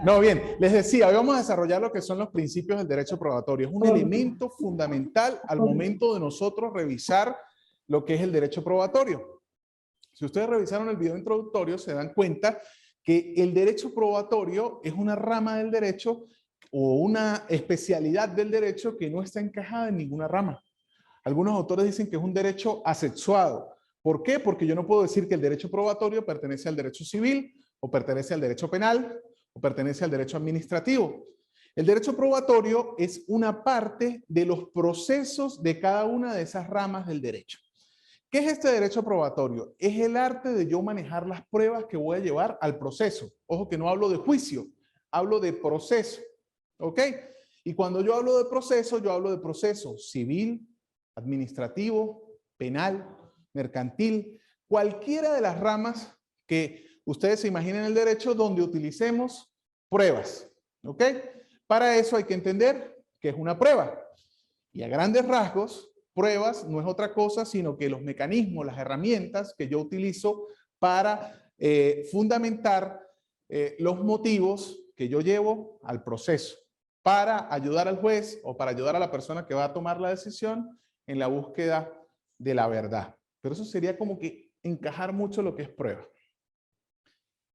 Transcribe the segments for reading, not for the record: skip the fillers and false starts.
No, bien, les decía, hoy vamos a desarrollar lo que son los principios del derecho probatorio. Es un elemento fundamental al momento de nosotros revisar lo que es el derecho probatorio. Si ustedes revisaron el video introductorio, se dan cuenta que el derecho probatorio es una rama del derecho o una especialidad del derecho que no está encajada en ninguna rama. Algunos autores dicen que es un derecho asexuado. ¿Por qué? Porque yo no puedo decir que el derecho probatorio pertenece al derecho civil, o pertenece al derecho penal, o pertenece al derecho administrativo. El derecho probatorio es una parte de los procesos de cada una de esas ramas del derecho. ¿Qué es este derecho probatorio? Es el arte de yo manejar las pruebas que voy a llevar al proceso. Ojo que no hablo de juicio, hablo de proceso. ¿Ok? Y cuando yo hablo de proceso civil, administrativo, penal, mercantil, cualquiera de las ramas que ustedes se imaginen en el derecho donde utilicemos pruebas. ¿Ok? Para eso hay que entender qué es una prueba. Y a grandes rasgos, pruebas no es otra cosa sino que los mecanismos, las herramientas que yo utilizo para fundamentar los motivos que yo llevo al proceso para ayudar al juez o para ayudar a la persona que va a tomar la decisión en la búsqueda de la verdad. Pero eso sería como que encajar mucho lo que es prueba.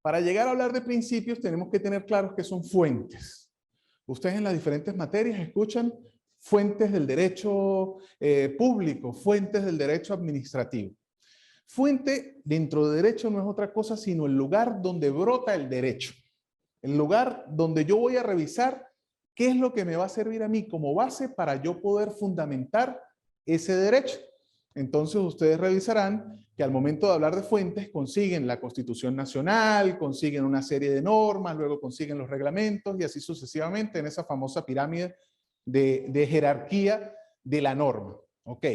Para llegar a hablar de principios tenemos que tener claros que son fuentes. Ustedes en las diferentes materias escuchan fuentes del derecho público, fuentes del derecho administrativo. Fuente dentro de derecho no es otra cosa sino el lugar donde brota el derecho. El lugar donde yo voy a revisar qué es lo que me va a servir a mí como base para yo poder fundamentar ese derecho. Entonces ustedes revisarán que al momento de hablar de fuentes consiguen la Constitución Nacional, consiguen una serie de normas, luego consiguen los reglamentos y así sucesivamente en esa famosa pirámide de jerarquía de la norma. ¿Ok?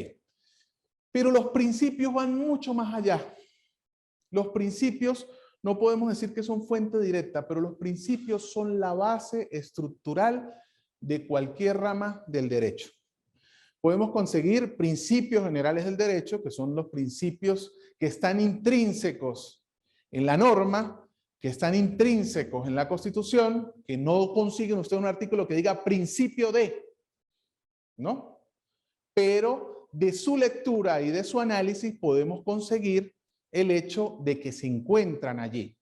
Pero los principios van mucho más allá. Los principios no podemos decir que son fuente directa, pero los principios son la base estructural de cualquier rama del derecho. Podemos conseguir principios generales del derecho, que son los principios que están intrínsecos en la norma, que están intrínsecos en la Constitución, que no consiguen usted un artículo que diga principio de, ¿no? Pero de su lectura y de su análisis podemos conseguir el hecho de que se encuentran allí.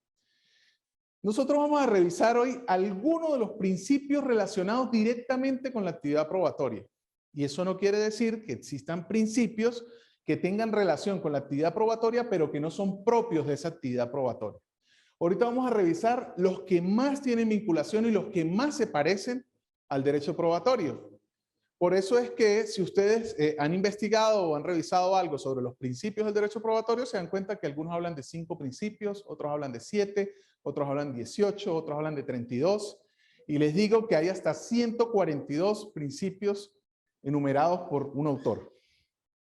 Nosotros vamos a revisar hoy algunos de los principios relacionados directamente con la actividad probatoria. Y eso no quiere decir que existan principios que tengan relación con la actividad probatoria, pero que no son propios de esa actividad probatoria. Ahorita vamos a revisar los que más tienen vinculación y los que más se parecen al derecho probatorio. Por eso es que si ustedes han investigado o han revisado algo sobre los principios del derecho probatorio, se dan cuenta que algunos hablan de 5 principios, otros hablan de 7, otros hablan de 18, otros hablan de 32. Y les digo que hay hasta 142 principios enumerados por un autor.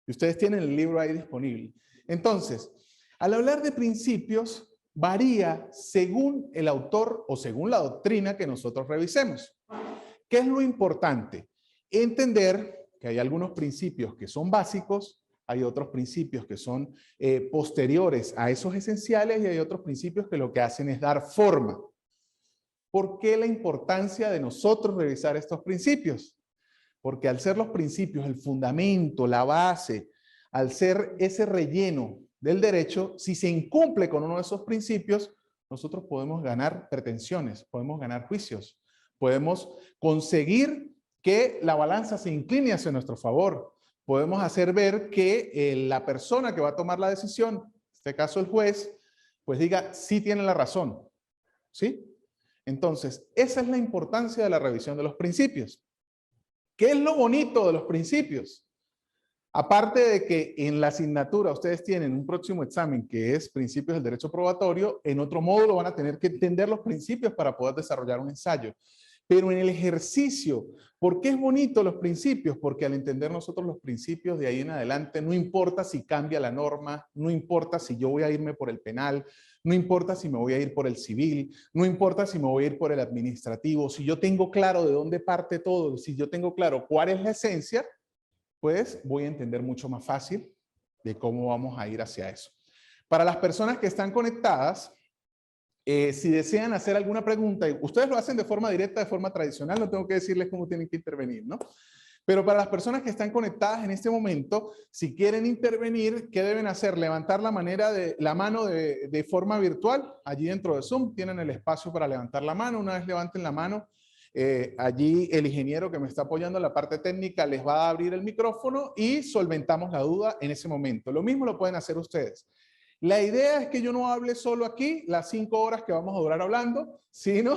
Y ustedes tienen el libro ahí disponible. Entonces, al hablar de principios, varía según el autor o según la doctrina que nosotros revisemos. ¿Qué es lo importante? Entender que hay algunos principios que son básicos, hay otros principios que son posteriores a esos esenciales y hay otros principios que lo que hacen es dar forma. ¿Por qué la importancia de nosotros revisar estos principios? Porque al ser los principios el fundamento, la base, al ser ese relleno del derecho, si se incumple con uno de esos principios, nosotros podemos ganar pretensiones, podemos ganar juicios, podemos conseguir que la balanza se incline hacia nuestro favor, podemos hacer ver que la persona que va a tomar la decisión, en este caso el juez, pues diga, sí tiene la razón, ¿sí? Entonces, esa es la importancia de la revisión de los principios. ¿Qué es lo bonito de los principios? Aparte de que en la asignatura ustedes tienen un próximo examen que es principios del derecho probatorio, en otro módulo van a tener que entender los principios para poder desarrollar un ensayo. Pero en el ejercicio, ¿por qué es bonito los principios? Porque al entender nosotros los principios de ahí en adelante, no importa si cambia la norma, no importa si yo voy a irme por el penal, no importa si me voy a ir por el civil, no importa si me voy a ir por el administrativo, si yo tengo claro de dónde parte todo, si yo tengo claro cuál es la esencia, pues voy a entender mucho más fácil de cómo vamos a ir hacia eso. Para las personas que están conectadas, Si desean hacer alguna pregunta, ustedes lo hacen de forma directa, de forma tradicional, no tengo que decirles cómo tienen que intervenir, ¿no? Pero para las personas que están conectadas en este momento, si quieren intervenir, ¿qué deben hacer? Levantar la mano de forma virtual. Allí dentro de Zoom tienen el espacio para levantar la mano. Una vez levanten la mano, allí el ingeniero que me está apoyando en la parte técnica les va a abrir el micrófono y solventamos la duda en ese momento. Lo mismo lo pueden hacer ustedes. La idea es que yo no hable solo aquí las 5 horas que vamos a durar hablando, sino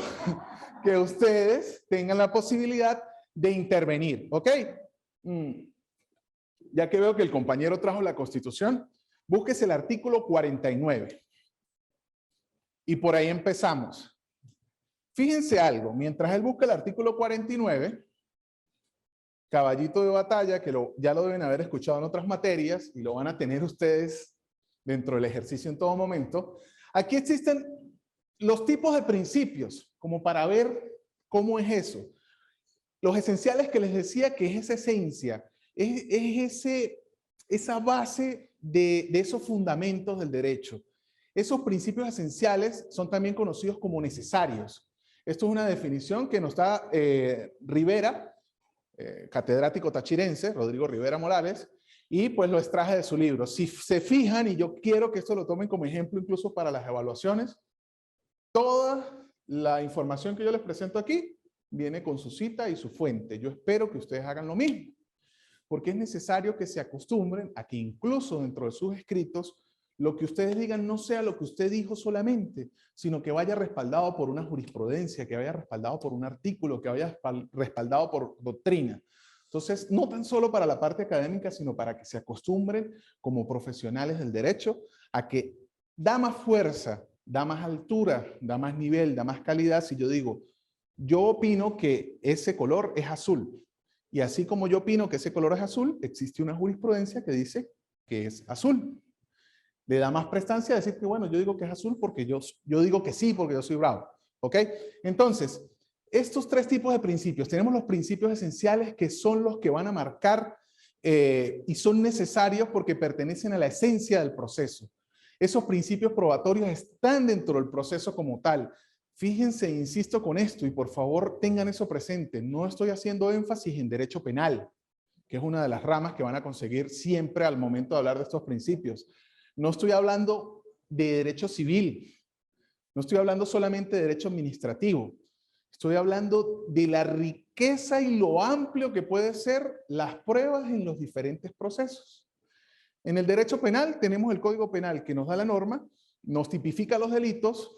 que ustedes tengan la posibilidad de intervenir, ¿ok? Ya que veo que el compañero trajo la Constitución, búsquese el artículo 49. Y por ahí empezamos. Fíjense algo, mientras él busca el artículo 49, caballito de batalla, que ya lo deben haber escuchado en otras materias y lo van a tener ustedes dentro del ejercicio en todo momento. Aquí existen los tipos de principios, como para ver cómo es eso. Los esenciales que les decía que es esa esencia, es esa base de esos fundamentos del derecho. Esos principios esenciales son también conocidos como necesarios. Esto es una definición que nos da Rivera, catedrático tachirense, Rodrigo Rivera Morales, y pues lo extraje de su libro. Si se fijan, y yo quiero que esto lo tomen como ejemplo incluso para las evaluaciones, toda la información que yo les presento aquí viene con su cita y su fuente. Yo espero que ustedes hagan lo mismo, porque es necesario que se acostumbren a que incluso dentro de sus escritos, lo que ustedes digan no sea lo que usted dijo solamente, sino que vaya respaldado por una jurisprudencia, que vaya respaldado por un artículo, que vaya respaldado por doctrina. Entonces, no tan solo para la parte académica, sino para que se acostumbren como profesionales del derecho a que da más fuerza, da más altura, da más nivel, da más calidad si yo digo, yo opino que ese color es azul. Y así como yo opino que ese color es azul, existe una jurisprudencia que dice que es azul. Le da más prestancia a decir que, bueno, yo digo que es azul porque yo digo que sí porque yo soy bravo. ¿Ok? Entonces, estos 3 tipos de principios. Tenemos los principios esenciales que son los que van a marcar y son necesarios porque pertenecen a la esencia del proceso. Esos principios probatorios están dentro del proceso como tal. Fíjense, insisto con esto y por favor tengan eso presente. No estoy haciendo énfasis en derecho penal, que es una de las ramas que van a conseguir siempre al momento de hablar de estos principios. No estoy hablando de derecho civil. No estoy hablando solamente de derecho administrativo. Estoy hablando de la riqueza y lo amplio que puede ser las pruebas en los diferentes procesos. En el derecho penal tenemos el Código Penal que nos da la norma, nos tipifica los delitos,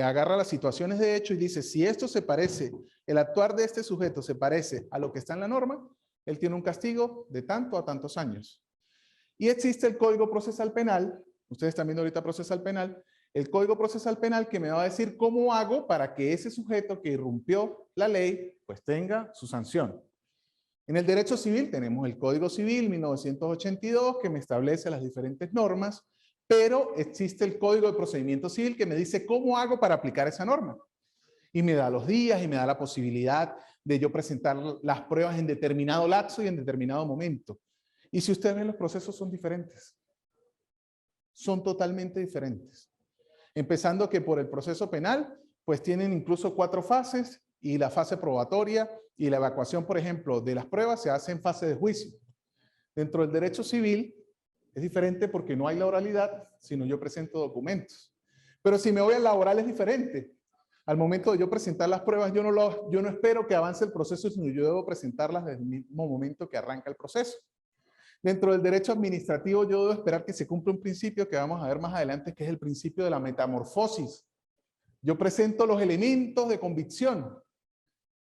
agarra las situaciones de hecho y dice si esto se parece, el actuar de este sujeto se parece a lo que está en la norma, él tiene un castigo de tanto a tantos años. Y existe el Código Procesal Penal, ustedes están viendo ahorita Procesal Penal, el Código Procesal Penal que me va a decir cómo hago para que ese sujeto que irrumpió la ley pues tenga su sanción. En el derecho civil tenemos el Código Civil 1982 que me establece las diferentes normas, pero existe el Código de Procedimiento Civil que me dice cómo hago para aplicar esa norma. Y me da los días y me da la posibilidad de yo presentar las pruebas en determinado lapso y en determinado momento. Y si ustedes ven, los procesos son diferentes. Son totalmente diferentes. Empezando que por el proceso penal, pues tienen incluso 4 fases y la fase probatoria y la evacuación, por ejemplo, de las pruebas se hace en fase de juicio. Dentro del derecho civil es diferente porque no hay la oralidad, sino yo presento documentos. Pero si me voy al laboral es diferente. Al momento de yo presentar las pruebas, yo no espero que avance el proceso, sino yo debo presentarlas desde el mismo momento que arranca el proceso. Dentro del derecho administrativo yo debo esperar que se cumpla un principio que vamos a ver más adelante, que es el principio de la metamorfosis. Yo presento los elementos de convicción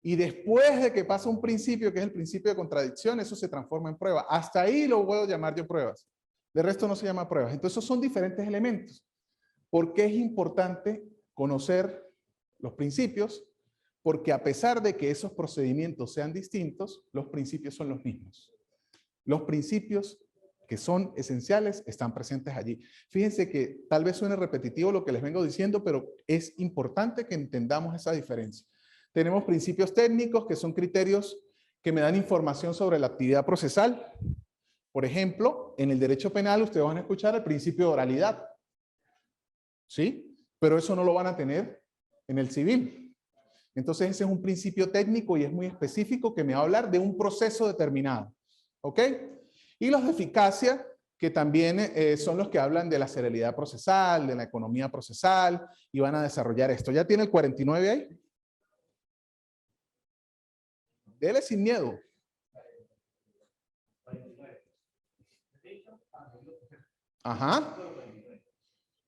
y después de que pasa un principio, que es el principio de contradicción, eso se transforma en prueba. Hasta ahí lo puedo llamar yo pruebas. De resto no se llama pruebas. Entonces esos son diferentes elementos. ¿Por qué es importante conocer los principios? Porque a pesar de que esos procedimientos sean distintos, los principios son los mismos. Los principios que son esenciales están presentes allí. Fíjense que tal vez suene repetitivo lo que les vengo diciendo, pero es importante que entendamos esa diferencia. Tenemos principios técnicos que son criterios que me dan información sobre la actividad procesal. Por ejemplo, en el derecho penal ustedes van a escuchar el principio de oralidad. ¿Sí? pero eso no lo van a tener en el civil. Entonces ese es un principio técnico y es muy específico que me va a hablar de un proceso determinado. ¿Ok? Y los de eficacia, que también son los que hablan de la celeridad procesal, de la economía procesal, y van a desarrollar esto. ¿Ya tiene el 49 ahí? Dele sin miedo. Ajá.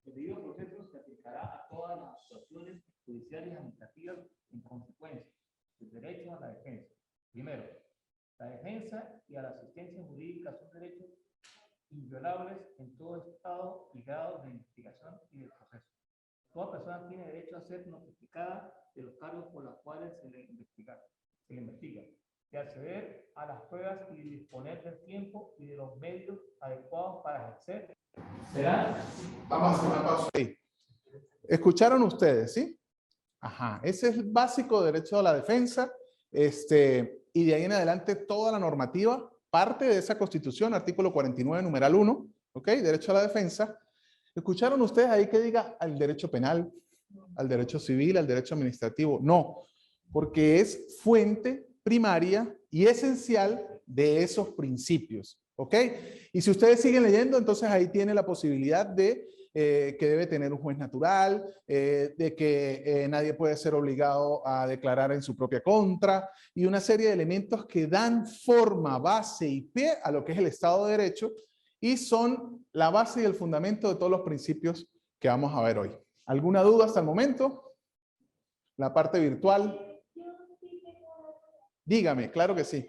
El debido proceso se aplicará a todas las actuaciones judiciales y administrativas en consecuencia del derecho a la defensa. Primero, la defensa y a la asistencia jurídica son derechos inviolables en todo estado y grado de investigación y de proceso. Toda persona tiene derecho a ser notificada de los cargos por los cuales se le investiga, de acceder a las pruebas y disponer del tiempo y de los medios adecuados para ejercer. ¿Será? Vamos a hacer una pausa ahí. ¿Escucharon ustedes, sí? Ajá, ese es el básico derecho a la defensa, y de ahí en adelante toda la normativa, parte de esa Constitución, artículo 49, numeral 1, ¿ok? Derecho a la defensa. ¿Escucharon ustedes ahí que diga al derecho penal, al derecho civil, al derecho administrativo? No, porque es fuente primaria y esencial de esos principios, ¿ok? Y si ustedes siguen leyendo, entonces ahí tiene la posibilidad de que debe tener un juez natural, de que nadie puede ser obligado a declarar en su propia contra, y una serie de elementos que dan forma, base y pie a lo que es el Estado de Derecho, y son la base y el fundamento de todos los principios que vamos a ver hoy. ¿Alguna duda hasta el momento? La parte virtual. Dígame, claro que sí.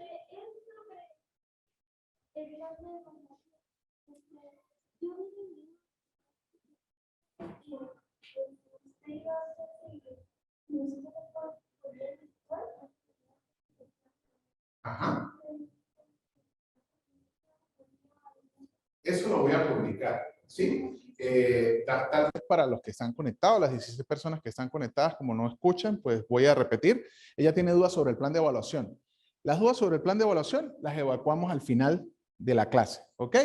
Ajá. Eso lo voy a publicar, ¿sí? Tal vez para los que están conectados, las 16 personas que están conectadas, como no escuchan, pues voy a repetir. Ella tiene dudas sobre el plan de evaluación. Las dudas sobre el plan de evaluación las evacuamos al final de la clase, ¿ok?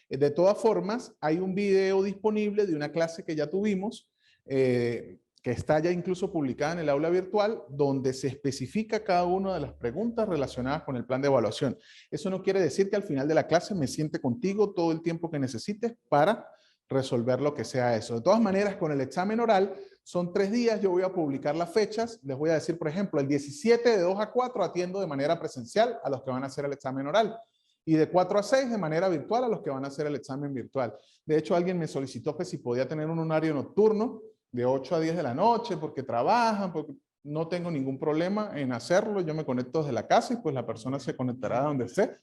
De todas formas, hay un video disponible de una clase que ya tuvimos, que está ya incluso publicada en el aula virtual, donde se especifica cada una de las preguntas relacionadas con el plan de evaluación. Eso no quiere decir que al final de la clase me siente contigo todo el tiempo que necesites para resolver lo que sea eso. De todas maneras, con el examen oral, son 3 días, yo voy a publicar las fechas, les voy a decir, por ejemplo, el 17 de 2 a 4 atiendo de manera presencial a los que van a hacer el examen oral, y de 4 a 6 de manera virtual a los que van a hacer el examen virtual. De hecho, alguien me solicitó que si podía tener un horario nocturno, de 8 a 10 de la noche, porque trabajan, porque no tengo ningún problema en hacerlo. Yo me conecto desde la casa y pues la persona se conectará donde esté.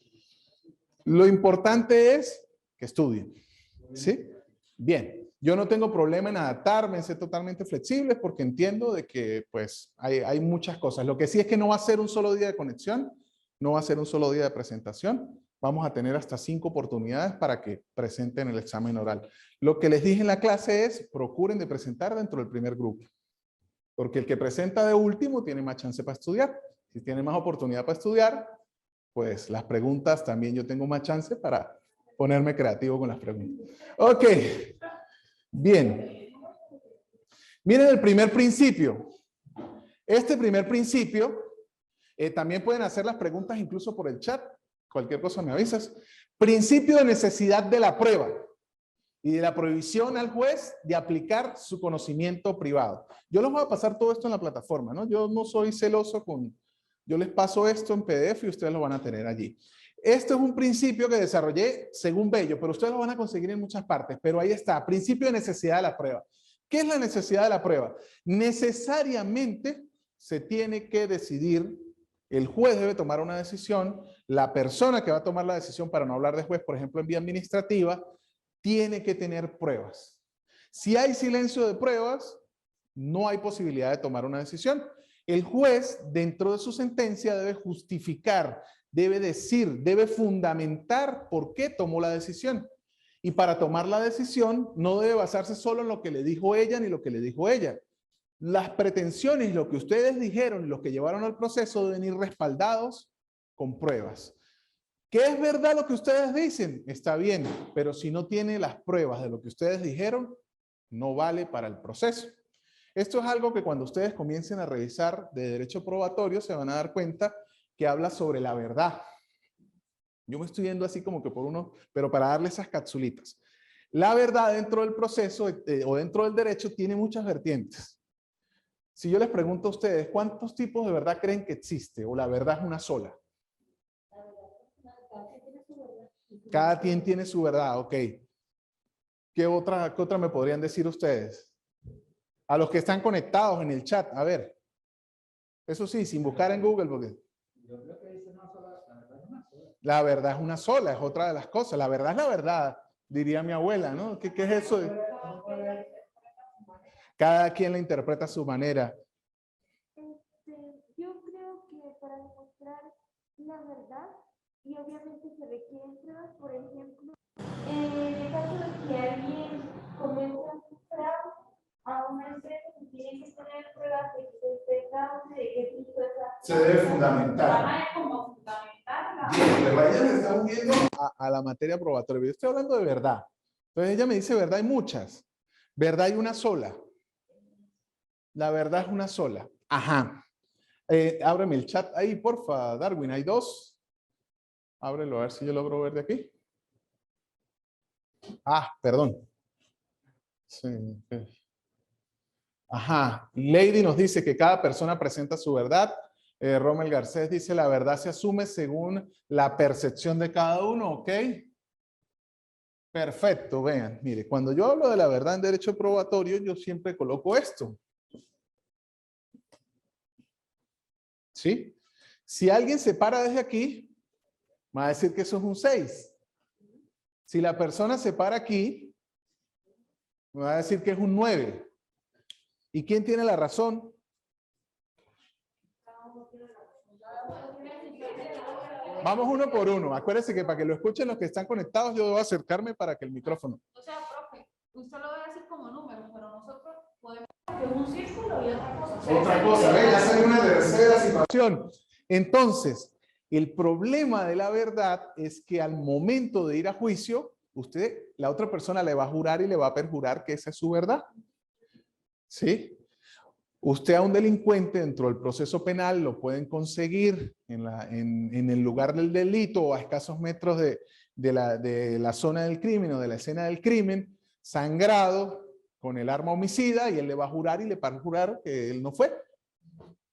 Lo importante es que estudien, ¿sí? Bien, yo no tengo problema en adaptarme, en ser totalmente flexibles, porque entiendo de que pues hay muchas cosas. Lo que sí es que no va a ser un solo día de conexión, no va a ser un solo día de presentación. Vamos a tener hasta 5 oportunidades para que presenten el examen oral. Lo que les dije en la clase es, procuren de presentar dentro del primer grupo. Porque el que presenta de último tiene más chance para estudiar. Si tiene más oportunidad para estudiar, pues las preguntas también yo tengo más chance para ponerme creativo con las preguntas. Ok. Bien. Miren el primer principio. Este primer principio, también pueden hacer las preguntas incluso por el chat. Cualquier cosa me avisas. Principio de necesidad de la prueba y de la prohibición al juez de aplicar su conocimiento privado. Yo les voy a pasar todo esto en la plataforma, ¿no? Yo no soy celoso con... Yo les paso esto en PDF y ustedes lo van a tener allí. Este es un principio que desarrollé según Bello, pero ustedes lo van a conseguir en muchas partes. Pero ahí está, principio de necesidad de la prueba. ¿Qué es la necesidad de la prueba? Necesariamente se tiene que decidir. El juez debe tomar una decisión, la persona que va a tomar la decisión, para no hablar de juez, por ejemplo, en vía administrativa, tiene que tener pruebas. Si hay silencio de pruebas, no hay posibilidad de tomar una decisión. El juez, dentro de su sentencia, debe justificar, debe decir, debe fundamentar por qué tomó la decisión. Y para tomar la decisión, no debe basarse solo en lo que le dijo ella ni lo que le dijo ella. Las pretensiones, lo que ustedes dijeron, los que llevaron al proceso, deben ir respaldados con pruebas. ¿Qué es verdad lo que ustedes dicen? Está bien, pero si no tiene las pruebas de lo que ustedes dijeron, no vale para el proceso. Esto es algo que cuando ustedes comiencen a revisar de derecho probatorio se van a dar cuenta que habla sobre la verdad. Yo me estoy yendo así como que por uno, pero para darle esas capsulitas. La verdad dentro del proceso o dentro del derecho tiene muchas vertientes. Si yo les pregunto a ustedes, ¿cuántos tipos de verdad creen que existe? ¿O la verdad es una sola? Cada quien tiene su verdad, ok. ¿Qué otra me podrían decir ustedes? A los que están conectados en el chat, a ver. Eso sí, sin buscar en Google, porque Yo creo que dice una sola, la verdad es una sola. la verdad es una sola, es otra de las cosas. La verdad es la verdad, diría mi abuela, ¿no? ¿Qué es eso? Cada quien la interpreta a su manera. Yo creo que para demostrar la verdad, y obviamente se requieren pruebas, por ejemplo, en el caso de que alguien cometa un fraude a una empresa, se tiene que tener pruebas de que este fraude, de que se hizo esa. Se debe fundamentar. Van a como fundamentar. Bien, pero ella le está uniendo a la materia probatoria. Yo estoy hablando de verdad. Entonces ella me dice verdad hay muchas. Verdad hay una sola. La verdad es una sola. Ajá. Ábreme el chat ahí, porfa, Darwin. Hay dos. Ábrelo a ver si yo logro ver de aquí. Ah, perdón. Sí. Ajá. Lady nos dice que cada persona presenta su verdad. Rommel Garcés dice la verdad se asume según la percepción de cada uno, ¿ok? Perfecto, vean. Mire, cuando yo hablo de la verdad en derecho probatorio, yo siempre coloco esto. ¿Sí? Si alguien se para desde aquí, va a decir que eso es un 6. Si la persona se para aquí, me va a decir que es un 9. ¿Y quién tiene la razón? Vamos uno por uno. Acuérdense que para que lo escuchen los que están conectados, yo debo acercarme para que el micrófono. O sea, profe, usted lo ve así como números, pero nosotros podemos ver un círculo y otra cosa. Otra cosa, ¿ve? Ya salió una tercera situación. Entonces, el problema de la verdad es que al momento de ir a juicio, usted, la otra persona le va a jurar y le va a perjurar que esa es su verdad. ¿Sí? Usted a un delincuente dentro del proceso penal lo pueden conseguir en el lugar del delito o a escasos metros de la zona del crimen o de la escena del crimen, sangrado con el arma homicida, y él le va a jurar y le va a jurar que él no fue,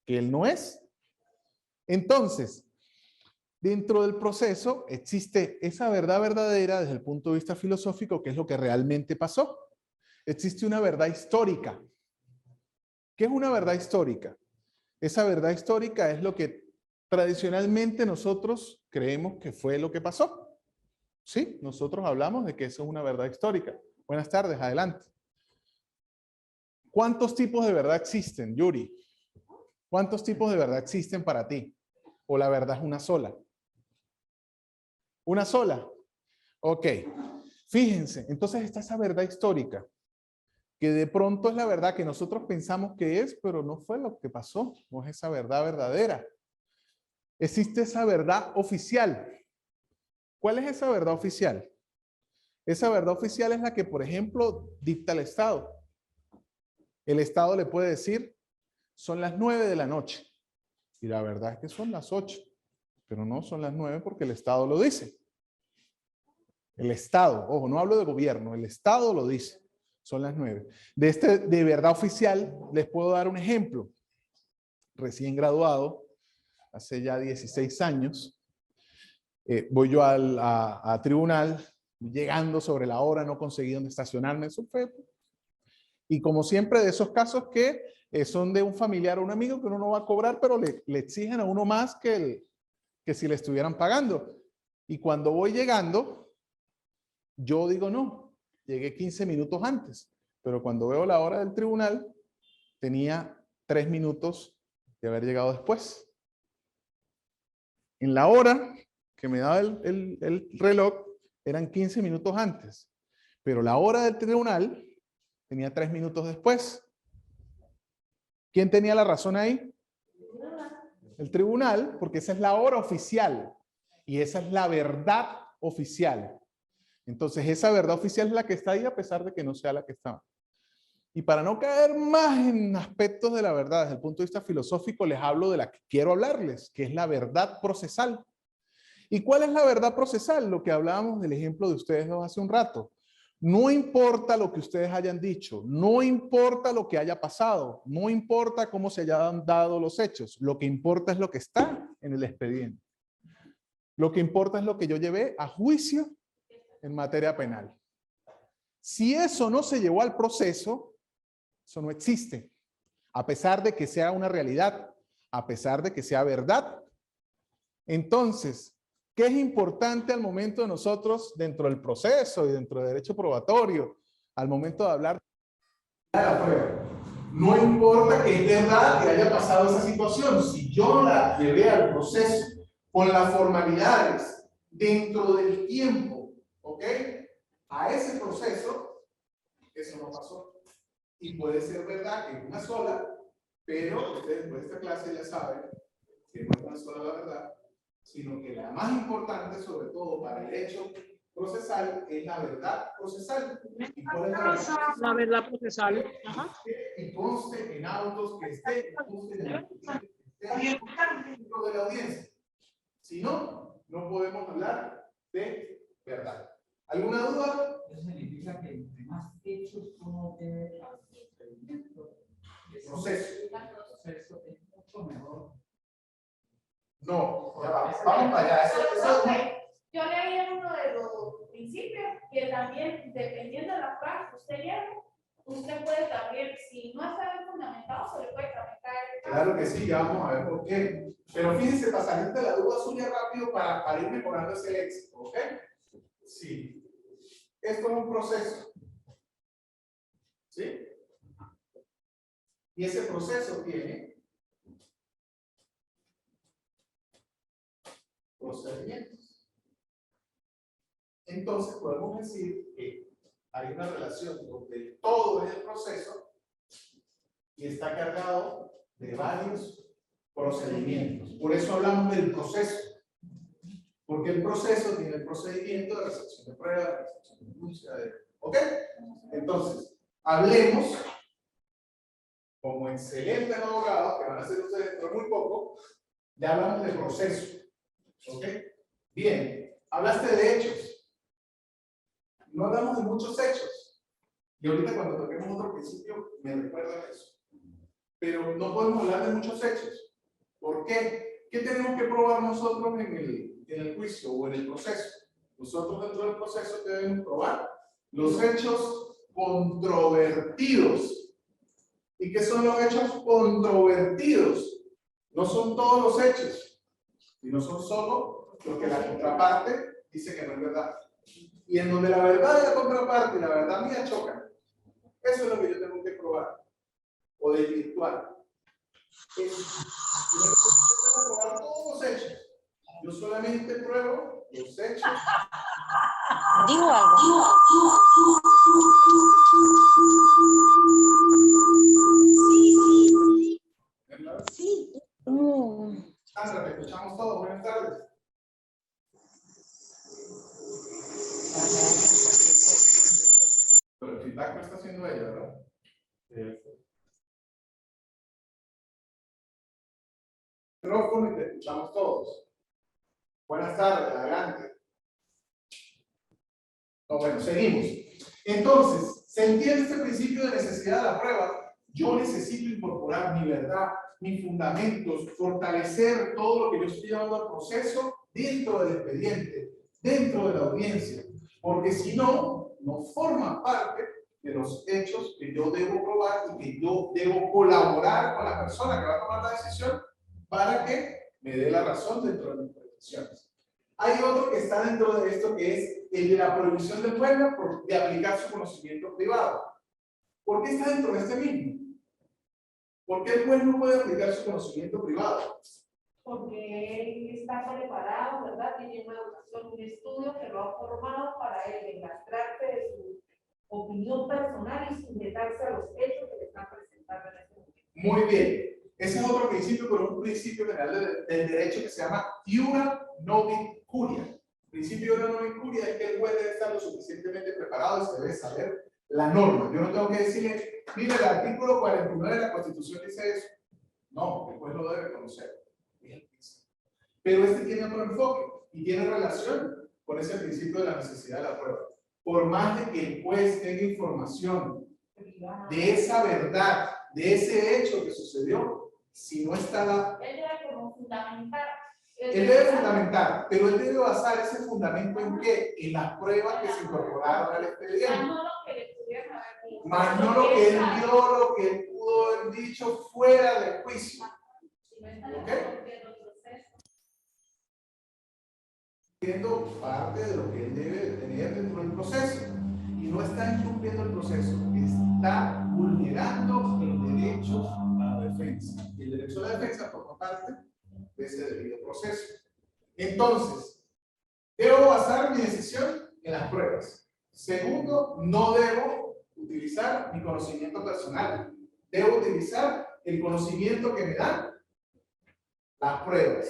que él no es. Entonces, dentro del proceso existe esa verdad verdadera desde el punto de vista filosófico, que es lo que realmente pasó. Existe una verdad histórica. ¿Qué es una verdad histórica? Esa verdad histórica es lo que tradicionalmente nosotros creemos que fue lo que pasó. Sí, nosotros hablamos de que eso es una verdad histórica. Buenas tardes, adelante. ¿Cuántos tipos de verdad existen, Yuri? ¿Cuántos tipos de verdad existen para ti? ¿O la verdad es una sola? ¿Una sola? Ok. Fíjense, entonces está esa verdad histórica, que de pronto es la verdad que nosotros pensamos que es, pero no fue lo que pasó, no es esa verdad verdadera. Existe esa verdad oficial. ¿Cuál es esa verdad oficial? Esa verdad oficial es la que, por ejemplo, dicta el Estado. El Estado le puede decir, son las 9 de la noche. Y la verdad es que son las 8, pero no son las 9 porque el Estado lo dice. El Estado, ojo, no hablo de gobierno, el Estado lo dice. Son las 9. De verdad oficial, les puedo dar un ejemplo. Recién graduado, hace ya 16 años, voy yo a tribunal, llegando sobre la hora, no conseguí dónde estacionarme, eso fue. Y como siempre, de esos casos que son de un familiar o un amigo que uno no va a cobrar, pero le exigen a uno más que si le estuvieran pagando. Y cuando voy llegando, yo digo no. Llegué 15 minutos antes, pero cuando veo la hora del tribunal, tenía 3 minutos de haber llegado después. En la hora que me daba el reloj, eran 15 minutos antes, pero la hora del tribunal tenía 3 minutos después. ¿Quién tenía la razón ahí? El tribunal, porque esa es la hora oficial y esa es la verdad oficial. Entonces, esa verdad oficial es la que está ahí a pesar de que no sea la que estaba. Y para no caer más en aspectos de la verdad desde el punto de vista filosófico, les hablo de la que quiero hablarles, que es la verdad procesal. ¿Y cuál es la verdad procesal? Lo que hablábamos del ejemplo de ustedes dos hace un rato. No importa lo que ustedes hayan dicho, no importa lo que haya pasado, no importa cómo se hayan dado los hechos, lo que importa es lo que está en el expediente. Lo que importa es lo que yo llevé a juicio en materia penal. Si eso no se llevó al proceso, eso no existe. A pesar de que sea una realidad, a pesar de que sea verdad. Entonces, ¿qué es importante al momento de nosotros, dentro del proceso y dentro del derecho probatorio, al momento de hablar de la prueba? No importa que es verdad que haya pasado esa situación, si yo no la llevé al proceso con las formalidades dentro del tiempo, ¿ok? A ese proceso, eso no pasó. Y puede ser verdad que es una sola, pero ustedes después de esta clase ya saben que no es una sola la verdad, sino que la más importante, sobre todo para el hecho procesal, es la verdad procesal. ¿Y cuál es la verdad procesal? La verdad procesal. Ajá. Y conste en autos, que esté, conste en el que esté dentro de la audiencia. Si no, no podemos hablar de verdad. ¿Alguna duda? Eso significa que entre más hechos uno tiene Proceso. proceso es mucho mejor. No, ya vamos para allá. Yo leí en uno de los principios que también, dependiendo de la prueba que usted lleve, usted puede también, si no está bien fundamentado, se le puede tramitar el caso. Claro que sí, ya vamos a ver por qué. Pero fíjense, para salir de la duda suya rápido, para ir mejorando ese éxito, ¿ok? Sí. Esto es un proceso. ¿Sí? Y ese proceso tiene procedimientos. Entonces podemos decir que hay una relación donde todo es el proceso y está cargado de varios procedimientos. Por eso hablamos del proceso. Porque el proceso tiene el procedimiento de recepción de pruebas, de recepción de denuncia, ¿ok? Entonces, hablemos como excelentes abogados, que van a ser ustedes dentro de muy poco, ya hablamos de proceso. ¿Ok? Bien, hablaste de hechos. No hablamos de muchos hechos. Y ahorita cuando toquemos otro principio, me recuerdan eso. Pero no podemos hablar de muchos hechos. ¿Por qué? ¿Qué tenemos que probar nosotros en el juicio o en el proceso? Nosotros dentro del proceso debemos probar los hechos controvertidos. ¿Y qué son los hechos controvertidos? No son todos los hechos, sino son solo los que la contraparte dice que no es verdad. Y en donde la verdad de la contraparte y la verdad mía chocan. Eso es lo que yo tengo que probar o desvirtuar. Yo no puedo probar todos los hechos. Yo solamente pruebo los hechos. Digo algo. Sí. Sandra, te escuchamos todos. Buenas tardes. Pero el feedback lo está haciendo ella, ¿verdad? Micrófono y te escuchamos todos. Buenas tardes, adelante. No, bueno, seguimos. Entonces, ¿se entiende este principio de necesidad de la prueba? Yo necesito incorporar mi verdad, mis fundamentos, fortalecer todo lo que yo estoy llevando al proceso dentro del expediente, dentro de la audiencia. Porque si no, no forma parte de los hechos que yo debo probar y que yo debo colaborar con la persona que va a tomar la decisión para que me dé la razón dentro de mis pretensiones. Hay otro que está dentro de esto, que es el de la prohibición del juez de aplicar su conocimiento privado. ¿Por qué está dentro de este mismo? ¿Por qué el juez no puede aplicar su conocimiento privado? Porque él está preparado, ¿verdad? Tiene una educación, un estudio que lo ha formado para él engastrarse de su opinión personal y sujetarse a los hechos que le están presentando en este momento. Muy bien. Ese es otro principio, pero un principio general del derecho que se llama iura novit curia. El principio de iura novit curia es que el juez debe estar lo suficientemente preparado y se debe saber la norma. Yo no tengo que decirle, mire, el artículo 49 de la Constitución dice eso. No, el juez lo debe conocer. Pero este tiene otro enfoque y tiene relación con ese principio de la necesidad de la prueba. Por más de que el juez tenga información de esa verdad, de ese hecho que sucedió, si no está la... Él debe como fundamentar. Él debe fundamentar, pero él debe basar ese fundamento en qué? En las pruebas que se incorporaron al expediente. Más no lo que le pudieron haber dicho. Más no lo que él vio, lo que él pudo haber dicho fuera del juicio. Si no está ¿Ok? cumpliendo el proceso. Siendo parte de lo que él debe tener dentro del proceso. Y no está incumpliendo el proceso, está vulnerando el derecho a la defensa. Y el derecho a la defensa forma parte de ese debido proceso. Entonces, debo basar mi decisión en las pruebas. Segundo, no debo utilizar mi conocimiento personal. Debo utilizar el conocimiento que me dan las pruebas.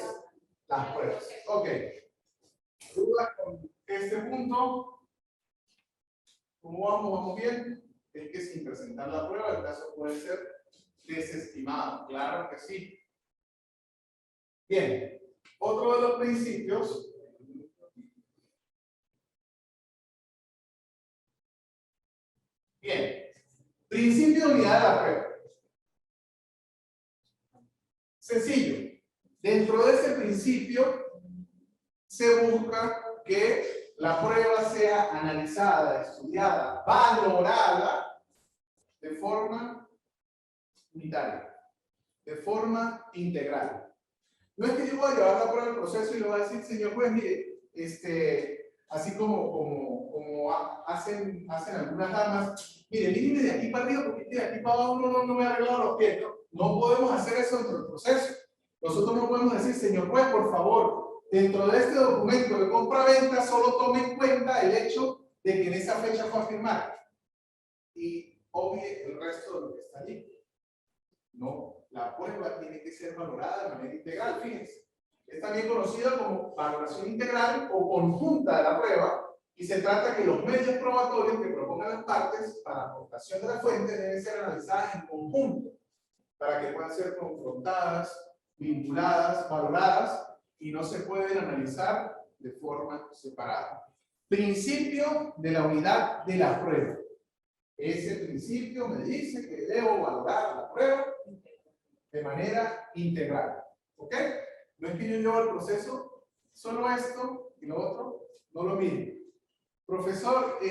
Las pruebas. Ok. ¿Dudas con este punto? ¿Cómo vamos? ¿Vamos bien? Es que sin presentar la prueba el caso puede ser desestimado. Claro que sí. Bien. Otro de los principios bien. Principio de unidad de la prueba. Sencillo. Dentro de ese principio se busca que la prueba sea analizada, estudiada, valorada de forma unitaria, de forma integral. No es que yo voy a llevar la prueba al proceso y le voy a decir, señor juez, mire, así como hacen algunas damas, mire, míreme de aquí para arriba porque de aquí para abajo no me ha arreglado los pies. No podemos hacer eso dentro del proceso. Nosotros no podemos decir, señor juez, por favor, dentro de este documento de compra-venta solo tome en cuenta el hecho de que en esa fecha fue a firmar y obvie el resto de lo que está allí. No, la prueba tiene que ser valorada de manera integral, fíjense. Es también conocida como valoración integral o conjunta de la prueba y se trata que los medios probatorios que propongan las partes para aportación de la fuente deben ser analizadas en conjunto para que puedan ser confrontadas, vinculadas, valoradas y no se pueden analizar de forma separada. Principio de la unidad de la prueba. Ese principio me dice que debo valorar la prueba de manera integral. ¿Ok? No es que yo llevo el proceso solo esto y lo otro, no lo mire. Profesor, yo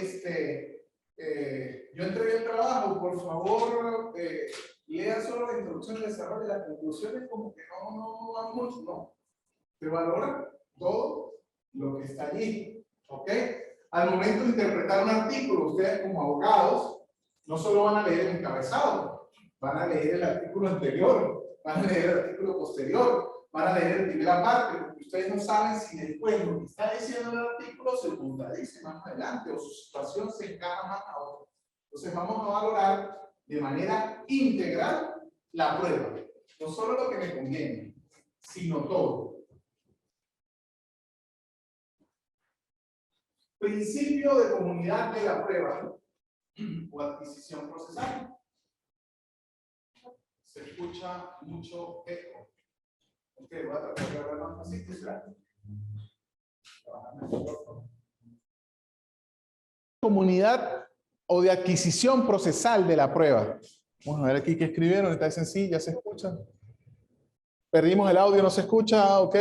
entregué el trabajo, por favor, lea solo la introducción, el desarrollo y las conclusiones, como que no van mucho, no. Se valora todo lo que está allí. ¿Ok? Al momento de interpretar un artículo, ustedes como abogados, no solo van a leer el encabezado, van a leer el artículo anterior, van a leer el artículo posterior, van a leer la primera parte, porque ustedes no saben si después lo que está diciendo el artículo se contradice más adelante o su situación se encaja más a otra. Entonces vamos a valorar de manera integral la prueba. No solo lo que me conviene, sino todo. Principio de comunidad de la prueba o adquisición procesal. Se escucha mucho eco. Ok, voy a tratar de hablar más así. Comunidad o de adquisición procesal de la prueba. Vamos a ver aquí qué escribieron. Está sencilla, se escucha. Perdimos el audio, no se escucha. Ok.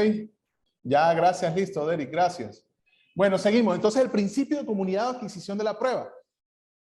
Ya, gracias, listo, Derek, gracias. Bueno, seguimos. Entonces, el principio de comunidad o adquisición de la prueba.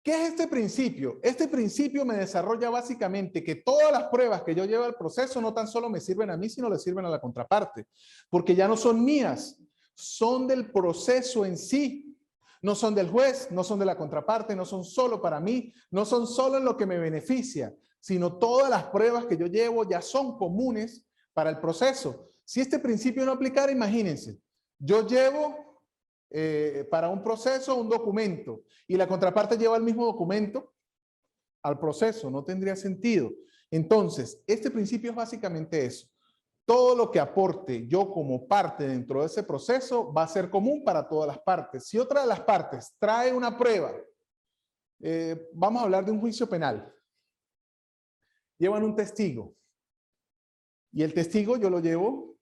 ¿Qué es este principio? Este principio me desarrolla básicamente que todas las pruebas que yo llevo al proceso no tan solo me sirven a mí, sino le sirven a la contraparte. Porque ya no son mías, son del proceso en sí. No son del juez, no son de la contraparte, no son solo para mí, no son solo en lo que me beneficia, sino todas las pruebas que yo llevo ya son comunes para el proceso. Si este principio no aplicara, imagínense, yo llevo para un proceso un documento y la contraparte lleva el mismo documento al proceso, no tendría sentido. Entonces, este principio es básicamente eso. Todo lo que aporte yo como parte dentro de ese proceso va a ser común para todas las partes. Si otra de las partes trae una prueba Vamos a hablar de un juicio penal. Llevan un testigo. Y el testigo yo lo llevo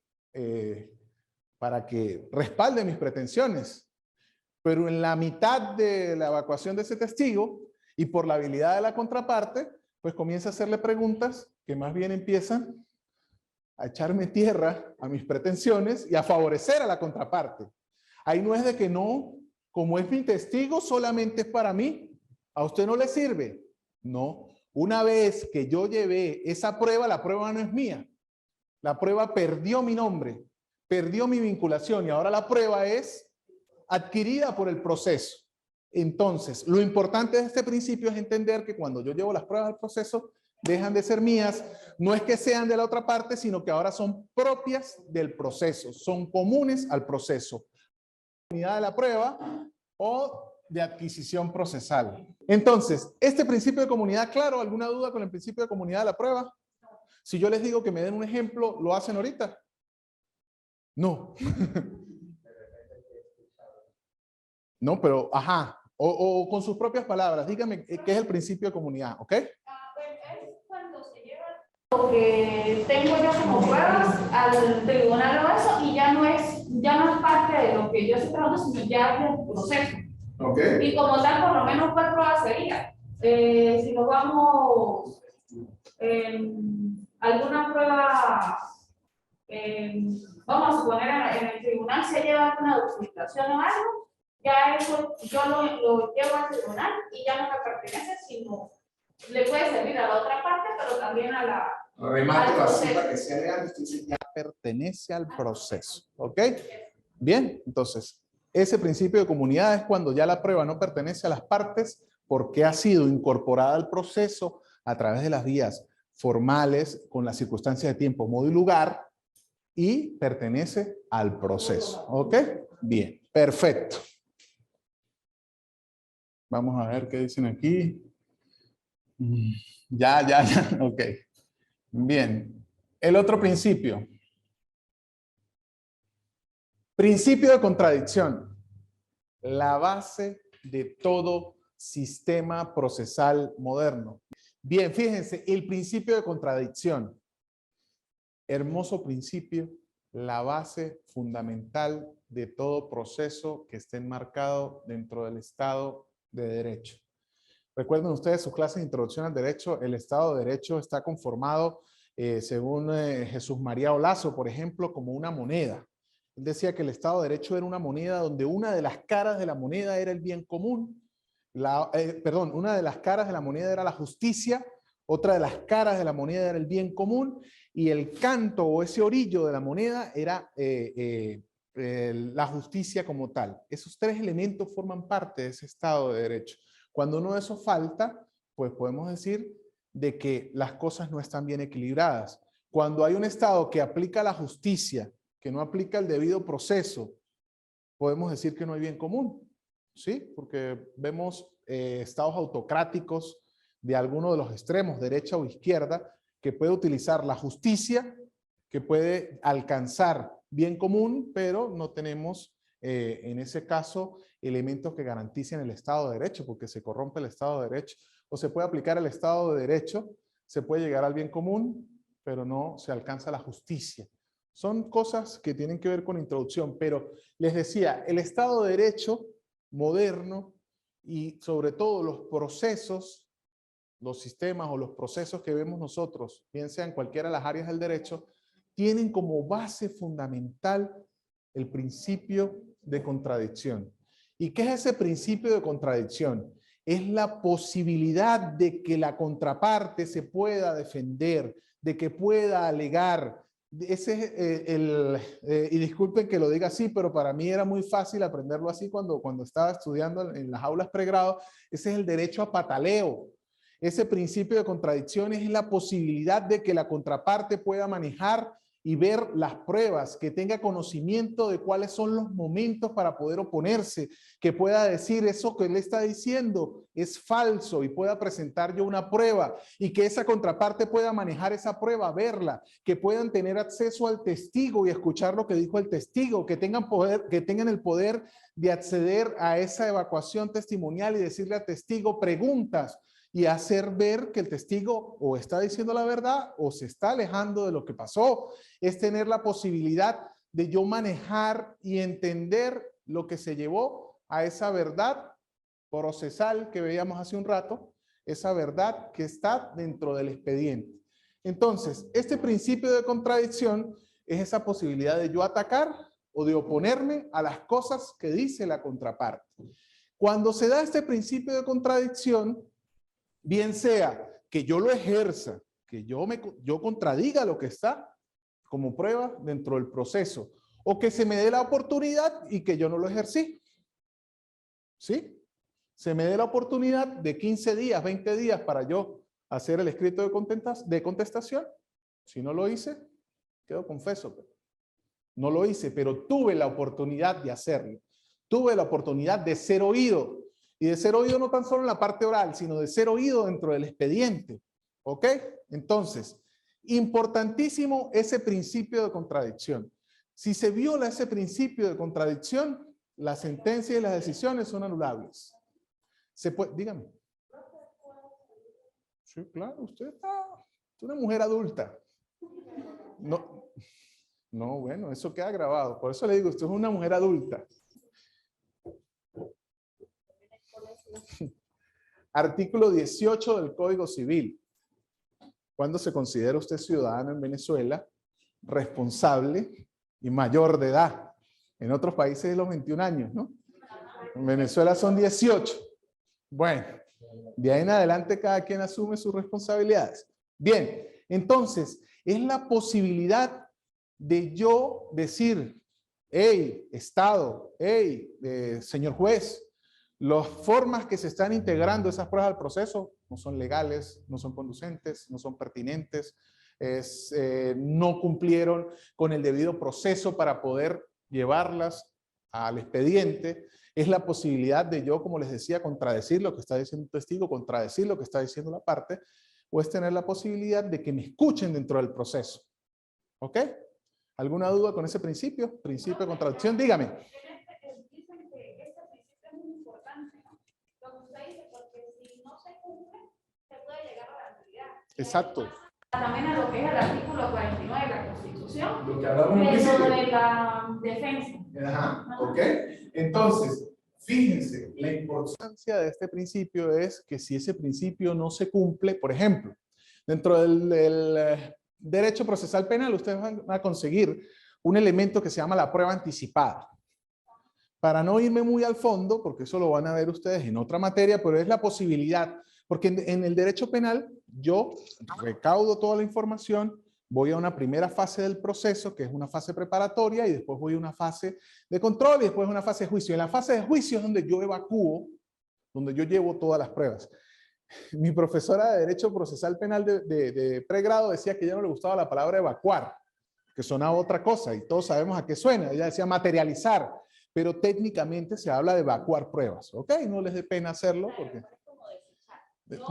para que respalde mis pretensiones. Pero en la mitad de la evacuación de ese testigo y por la habilidad de la contraparte, pues comienza a hacerle preguntas que más bien empiezan a echarme tierra a mis pretensiones y a favorecer a la contraparte. Ahí no es de que no, como es mi testigo, solamente es para mí. ¿A usted no le sirve? No. Una vez que yo llevé esa prueba, la prueba no es mía. La prueba perdió mi nombre, perdió mi vinculación y ahora la prueba es adquirida por el proceso. Entonces, lo importante de este principio es entender que cuando yo llevo las pruebas al proceso, dejan de ser mías, no es que sean de la otra parte, sino que ahora son propias del proceso, son comunes al proceso. Unidad de la prueba o de adquisición procesal. Entonces, este principio de comunidad, claro, ¿alguna duda con el principio de comunidad de la prueba? Si yo les digo que me den un ejemplo, ¿lo hacen ahorita? No. No, pero, ajá, o con sus propias palabras, dígame qué es el principio de comunidad, ¿ok? Es cuando se lleva lo que tengo yo como pruebas al tribunal o eso, y ya no es parte de lo que yo estoy trabajando, sino ya es del proceso. Okay. Y como tal, por lo menos, ¿cuál prueba sería? Si nos vamos alguna prueba, vamos a suponer en el tribunal se lleva una documentación o algo, ya eso yo lo llevo al tribunal y ya no me pertenece, sino le puede servir a la otra parte, pero también a la... Remato así para que sea legal, ya pertenece al proceso, ¿ok? Bien, entonces, ese principio de comunidad es cuando ya la prueba no pertenece a las partes porque ha sido incorporada al proceso a través de las vías formales con las circunstancias de tiempo, modo y lugar y pertenece al proceso, ¿ok? Bien, perfecto. Vamos a ver qué dicen aquí. Ya, ok. Bien. El otro principio. Principio de contradicción. La base de todo sistema procesal moderno. Bien, fíjense, el principio de contradicción. Hermoso principio, la base fundamental de todo proceso que esté enmarcado dentro del Estado de Derecho. Recuerden ustedes sus clases de introducción al derecho, el Estado de Derecho está conformado, según Jesús María Olazo, por ejemplo, como una moneda. Él decía que el Estado de Derecho era una moneda donde una de las caras de la moneda era el bien común, una de las caras de la moneda era la justicia, otra de las caras de la moneda era el bien común, y el canto o ese orillo de la moneda era la justicia como tal. Esos tres elementos forman parte de ese Estado de Derecho. Cuando uno de eso falta, pues podemos decir de que las cosas no están bien equilibradas. Cuando hay un Estado que aplica la justicia, que no aplica el debido proceso, podemos decir que no hay bien común, ¿sí? Porque vemos estados autocráticos de alguno de los extremos, derecha o izquierda, que puede utilizar la justicia, que puede alcanzar bien común, pero no tenemos en ese caso elementos que garanticen el Estado de Derecho, porque se corrompe el Estado de Derecho. O se puede aplicar el Estado de Derecho, se puede llegar al bien común, pero no se alcanza la justicia. Son cosas que tienen que ver con introducción, pero les decía, el Estado de Derecho moderno y sobre todo los procesos, los sistemas o los procesos que vemos nosotros, bien sean cualquiera de las áreas del derecho, tienen como base fundamental el principio de contradicción. ¿Y qué es ese principio de contradicción? Es la posibilidad de que la contraparte se pueda defender, de que pueda alegar. Ese es y disculpen que lo diga así, pero para mí era muy fácil aprenderlo así cuando estaba estudiando en las aulas pregrado. Ese es el derecho a pataleo. Ese principio de contradicción es la posibilidad de que la contraparte pueda manejar y ver las pruebas, que tenga conocimiento de cuáles son los momentos para poder oponerse, que pueda decir eso que él está diciendo es falso y pueda presentar yo una prueba y que esa contraparte pueda manejar esa prueba, verla, que puedan tener acceso al testigo y escuchar lo que dijo el testigo, que tengan poder, que tengan el poder de acceder a esa evacuación testimonial y decirle al testigo preguntas y hacer ver que el testigo o está diciendo la verdad o se está alejando de lo que pasó. Es tener la posibilidad de yo manejar y entender lo que se llevó a esa verdad procesal que veíamos hace un rato, esa verdad que está dentro del expediente. Entonces, este principio de contradicción es esa posibilidad de yo atacar o de oponerme a las cosas que dice la contraparte. Cuando se da este principio de contradicción, bien sea que yo lo ejerza, que yo contradiga lo que está como prueba dentro del proceso, o que se me dé la oportunidad y que yo no lo ejercí. ¿Sí? Se me dé la oportunidad de 15 días, 20 días para yo hacer el escrito de contestación. Si no lo hice, quedo confeso. No lo hice, pero tuve la oportunidad de hacerlo. Tuve la oportunidad de ser oído. Y de ser oído no tan solo en la parte oral, sino de ser oído dentro del expediente. ¿Ok? Entonces, importantísimo ese principio de contradicción. Si se viola ese principio de contradicción, la sentencia y las decisiones son anulables. Se puede, dígame. Sí, claro, usted es una mujer adulta. No, bueno, eso queda grabado. Por eso le digo, usted es una mujer adulta. Artículo 18 del Código Civil. ¿Cuándo se considera usted ciudadano en Venezuela, responsable y mayor de edad? En otros países es los 21 años, ¿no? En Venezuela son 18. Bueno, de ahí en adelante cada quien asume sus responsabilidades. Bien, entonces, es la posibilidad de yo decir, hey, Estado, hey, señor juez, las formas que se están integrando esas pruebas al proceso no son legales, no son conducentes, no son pertinentes, no cumplieron con el debido proceso para poder llevarlas al expediente. Es la posibilidad de yo, como les decía, contradecir lo que está diciendo un testigo, contradecir lo que está diciendo la parte, o es tener la posibilidad de que me escuchen dentro del proceso. ¿Ok? ¿Alguna duda con ese principio? Principio de contradicción, dígame. Dicen que este principio es muy importante, ¿no? Lo que usted dice, porque si no se cumple, se puede llegar a la nulidad. Exacto. También a lo que es el artículo 49 de la Constitución, Lo que hablamos en dentro de la defensa. Ajá, ok. Entonces, fíjense, la importancia de este principio es que si ese principio no se cumple, por ejemplo, dentro del derecho procesal penal, ustedes van a conseguir un elemento que se llama la prueba anticipada. Para no irme muy al fondo, porque eso lo van a ver ustedes en otra materia, pero es la posibilidad, porque en el derecho penal yo recaudo toda la información, voy a una primera fase del proceso, que es una fase preparatoria, y después voy a una fase de control, y después una fase de juicio. En la fase de juicio es donde yo evacúo, donde yo llevo todas las pruebas. Mi profesora de Derecho Procesal Penal de pregrado decía que ya no le gustaba la palabra evacuar, que sonaba otra cosa, y todos sabemos a qué suena. Ella decía materializar, pero técnicamente se habla de evacuar pruebas. ¿Ok? No les dé pena hacerlo, porque...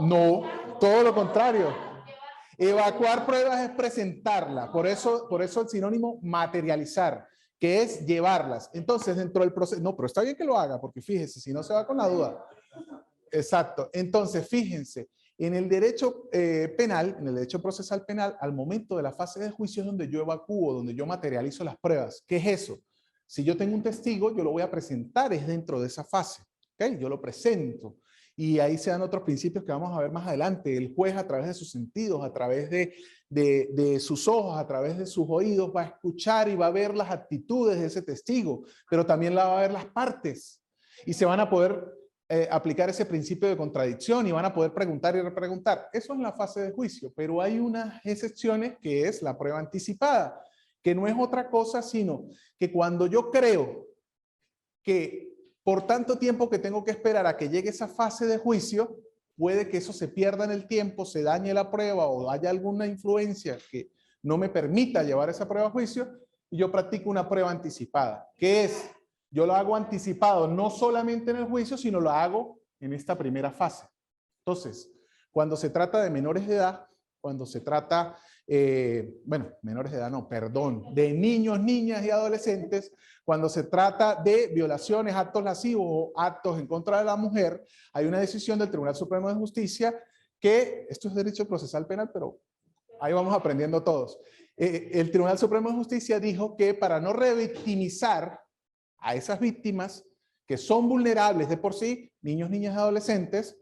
No, todo lo contrario. Evacuar pruebas es presentarla, por eso el sinónimo materializar, que es llevarlas. Entonces, dentro del proceso, no, pero está bien que lo haga, porque fíjese, si no se va con la duda. Exacto. Entonces, fíjense, en el derecho penal, en el derecho procesal penal, al momento de la fase de juicio es donde yo evacúo, donde yo materializo las pruebas. ¿Qué es eso? Si yo tengo un testigo, yo lo voy a presentar, es dentro de esa fase. ¿Ok? Yo lo presento. Y ahí se dan otros principios que vamos a ver más adelante. El juez, a través de sus sentidos, a través de sus ojos, a través de sus oídos, va a escuchar y va a ver las actitudes de ese testigo, pero también va a ver las partes. Y se van a poder aplicar ese principio de contradicción y van a poder preguntar y repreguntar. Eso es la fase de juicio, pero hay unas excepciones que es la prueba anticipada, que no es otra cosa sino que cuando yo creo que por tanto tiempo que tengo que esperar a que llegue esa fase de juicio, puede que eso se pierda en el tiempo, se dañe la prueba o haya alguna influencia que no me permita llevar esa prueba a juicio, y yo practico una prueba anticipada. ¿Qué es? Yo lo hago anticipado, no solamente en el juicio, sino lo hago en esta primera fase. Entonces, cuando se trata de menores de edad, cuando se trata, menores de edad no, perdón, de niños, niñas y adolescentes, cuando se trata de violaciones, actos lascivos o actos en contra de la mujer, hay una decisión del Tribunal Supremo de Justicia que, esto es derecho procesal penal, pero ahí vamos aprendiendo todos. El Tribunal Supremo de Justicia dijo que para no revictimizar a esas víctimas que son vulnerables de por sí, niños, niñas y adolescentes,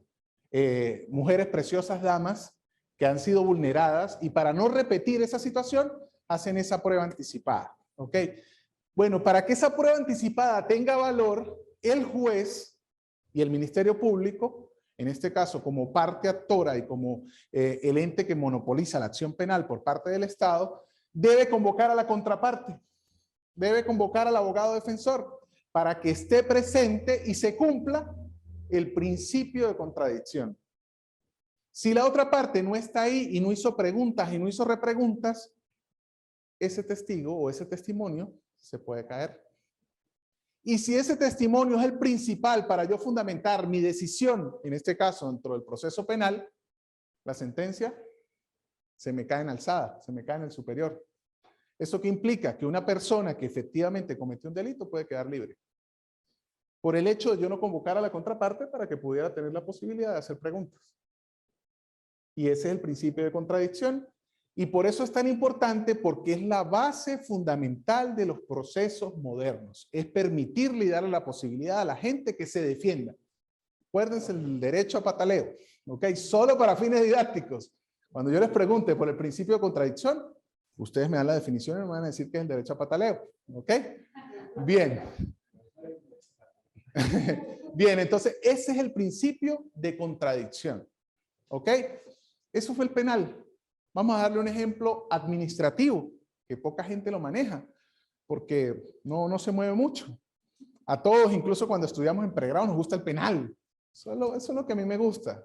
mujeres preciosas damas que han sido vulneradas, y para no repetir esa situación, hacen esa prueba anticipada. ¿Ok? Bueno, para que esa prueba anticipada tenga valor, el juez y el Ministerio Público, en este caso como parte actora y como el ente que monopoliza la acción penal por parte del Estado, debe convocar a la contraparte, debe convocar al abogado defensor para que esté presente y se cumpla el principio de contradicción. Si la otra parte no está ahí y no hizo preguntas y no hizo repreguntas, ese testigo o ese testimonio se puede caer. Y si ese testimonio es el principal para yo fundamentar mi decisión, en este caso dentro del proceso penal, la sentencia se me cae en alzada, se me cae en el superior. ¿Eso qué implica? Que una persona que efectivamente cometió un delito puede quedar libre. Por el hecho de yo no convocar a la contraparte para que pudiera tener la posibilidad de hacer preguntas. Y ese es el principio de contradicción. Y por eso es tan importante, porque es la base fundamental de los procesos modernos. Es permitirle y darle la posibilidad a la gente que se defienda. Acuérdense el derecho a pataleo. ¿Ok? Solo para fines didácticos. Cuando yo les pregunte por el principio de contradicción, ustedes me dan la definición y me van a decir que es el derecho a pataleo. ¿Ok? Bien. Bien, entonces ese es el principio de contradicción. ¿Ok? Eso fue el penal. Vamos a darle un ejemplo administrativo, que poca gente lo maneja, porque no se mueve mucho. A todos, incluso cuando estudiamos en pregrado, nos gusta el penal. Eso es lo que a mí me gusta.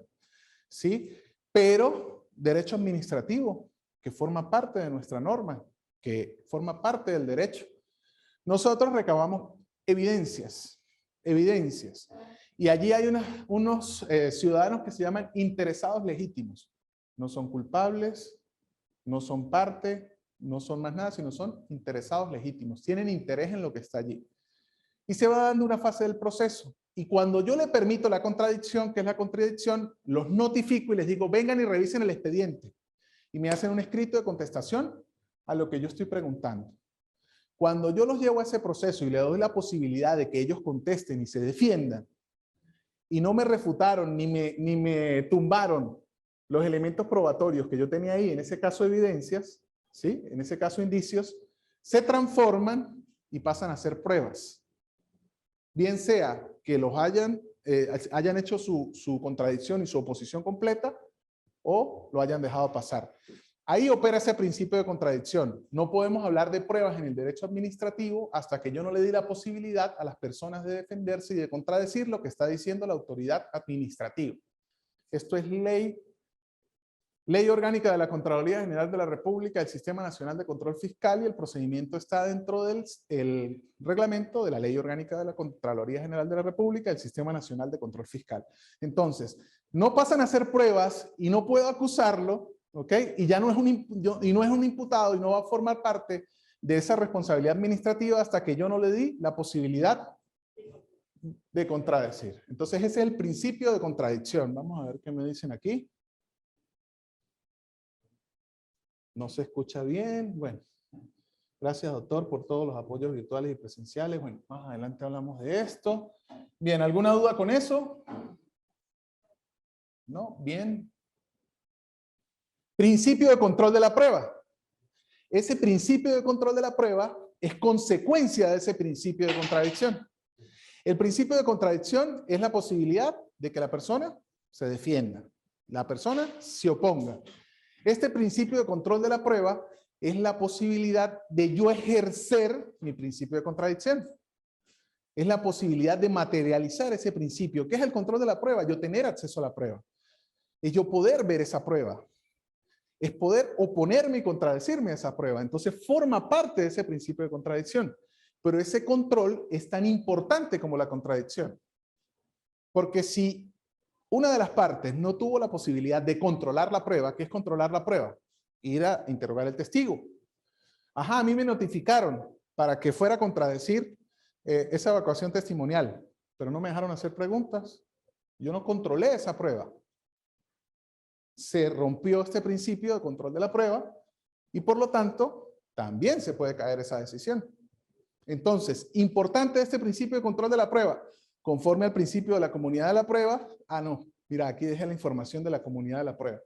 ¿Sí? Pero derecho administrativo, que forma parte de nuestra norma, que forma parte del derecho. Nosotros recabamos evidencias. Y allí hay unos ciudadanos que se llaman interesados legítimos. No son culpables, no son parte, no son más nada, sino son interesados legítimos. Tienen interés en lo que está allí. Y se va dando una fase del proceso. Y cuando yo le permito la contradicción, que es la contradicción, los notifico y les digo, vengan y revisen el expediente. Y me hacen un escrito de contestación a lo que yo estoy preguntando. Cuando yo los llevo a ese proceso y le doy la posibilidad de que ellos contesten y se defiendan, y no me refutaron ni me tumbaron los elementos probatorios que yo tenía ahí, en ese caso evidencias, ¿sí? En ese caso indicios, se transforman y pasan a ser pruebas. Bien sea que los hayan hecho su contradicción y su oposición completa, o lo hayan dejado pasar. Ahí opera ese principio de contradicción. No podemos hablar de pruebas en el derecho administrativo hasta que yo no le di la posibilidad a las personas de defenderse y de contradecir lo que está diciendo la autoridad administrativa. Esto es ley orgánica de la Contraloría General de la República, el Sistema Nacional de Control Fiscal, y el procedimiento está dentro del reglamento de la Ley Orgánica de la Contraloría General de la República, el Sistema Nacional de Control Fiscal. Entonces, no pasan a hacer pruebas y no puedo acusarlo, ¿ok? Y ya no es un imputado y no va a formar parte de esa responsabilidad administrativa hasta que yo no le di la posibilidad de contradecir. Entonces, ese es el principio de contradicción. Vamos a ver qué me dicen aquí. No se escucha bien. Bueno, gracias, doctor, por todos los apoyos virtuales y presenciales. Bueno, más adelante hablamos de esto. Bien, ¿alguna duda con eso? ¿No? Bien. Principio de control de la prueba. Ese principio de control de la prueba es consecuencia de ese principio de contradicción. El principio de contradicción es la posibilidad de que la persona se defienda, la persona se oponga. Este principio de control de la prueba es la posibilidad de yo ejercer mi principio de contradicción. Es la posibilidad de materializar ese principio. ¿Qué es el control de la prueba? Yo tener acceso a la prueba. Es yo poder ver esa prueba. es poder oponerme y contradecirme a esa prueba. Entonces forma parte de ese principio de contradicción. Pero ese control es tan importante como la contradicción. Porque si una de las partes no tuvo la posibilidad de controlar la prueba, ¿qué es controlar la prueba? Ir a interrogar al testigo. Ajá, a mí me notificaron para que fuera a contradecir esa evacuación testimonial, pero no me dejaron hacer preguntas. Yo no controlé esa prueba. Se rompió este principio de control de la prueba y por lo tanto también se puede caer esa decisión. Entonces, importante este principio de control de la prueba, conforme al principio de la comunidad de la prueba. Ah, no, mira, aquí dejé la información de la comunidad de la prueba.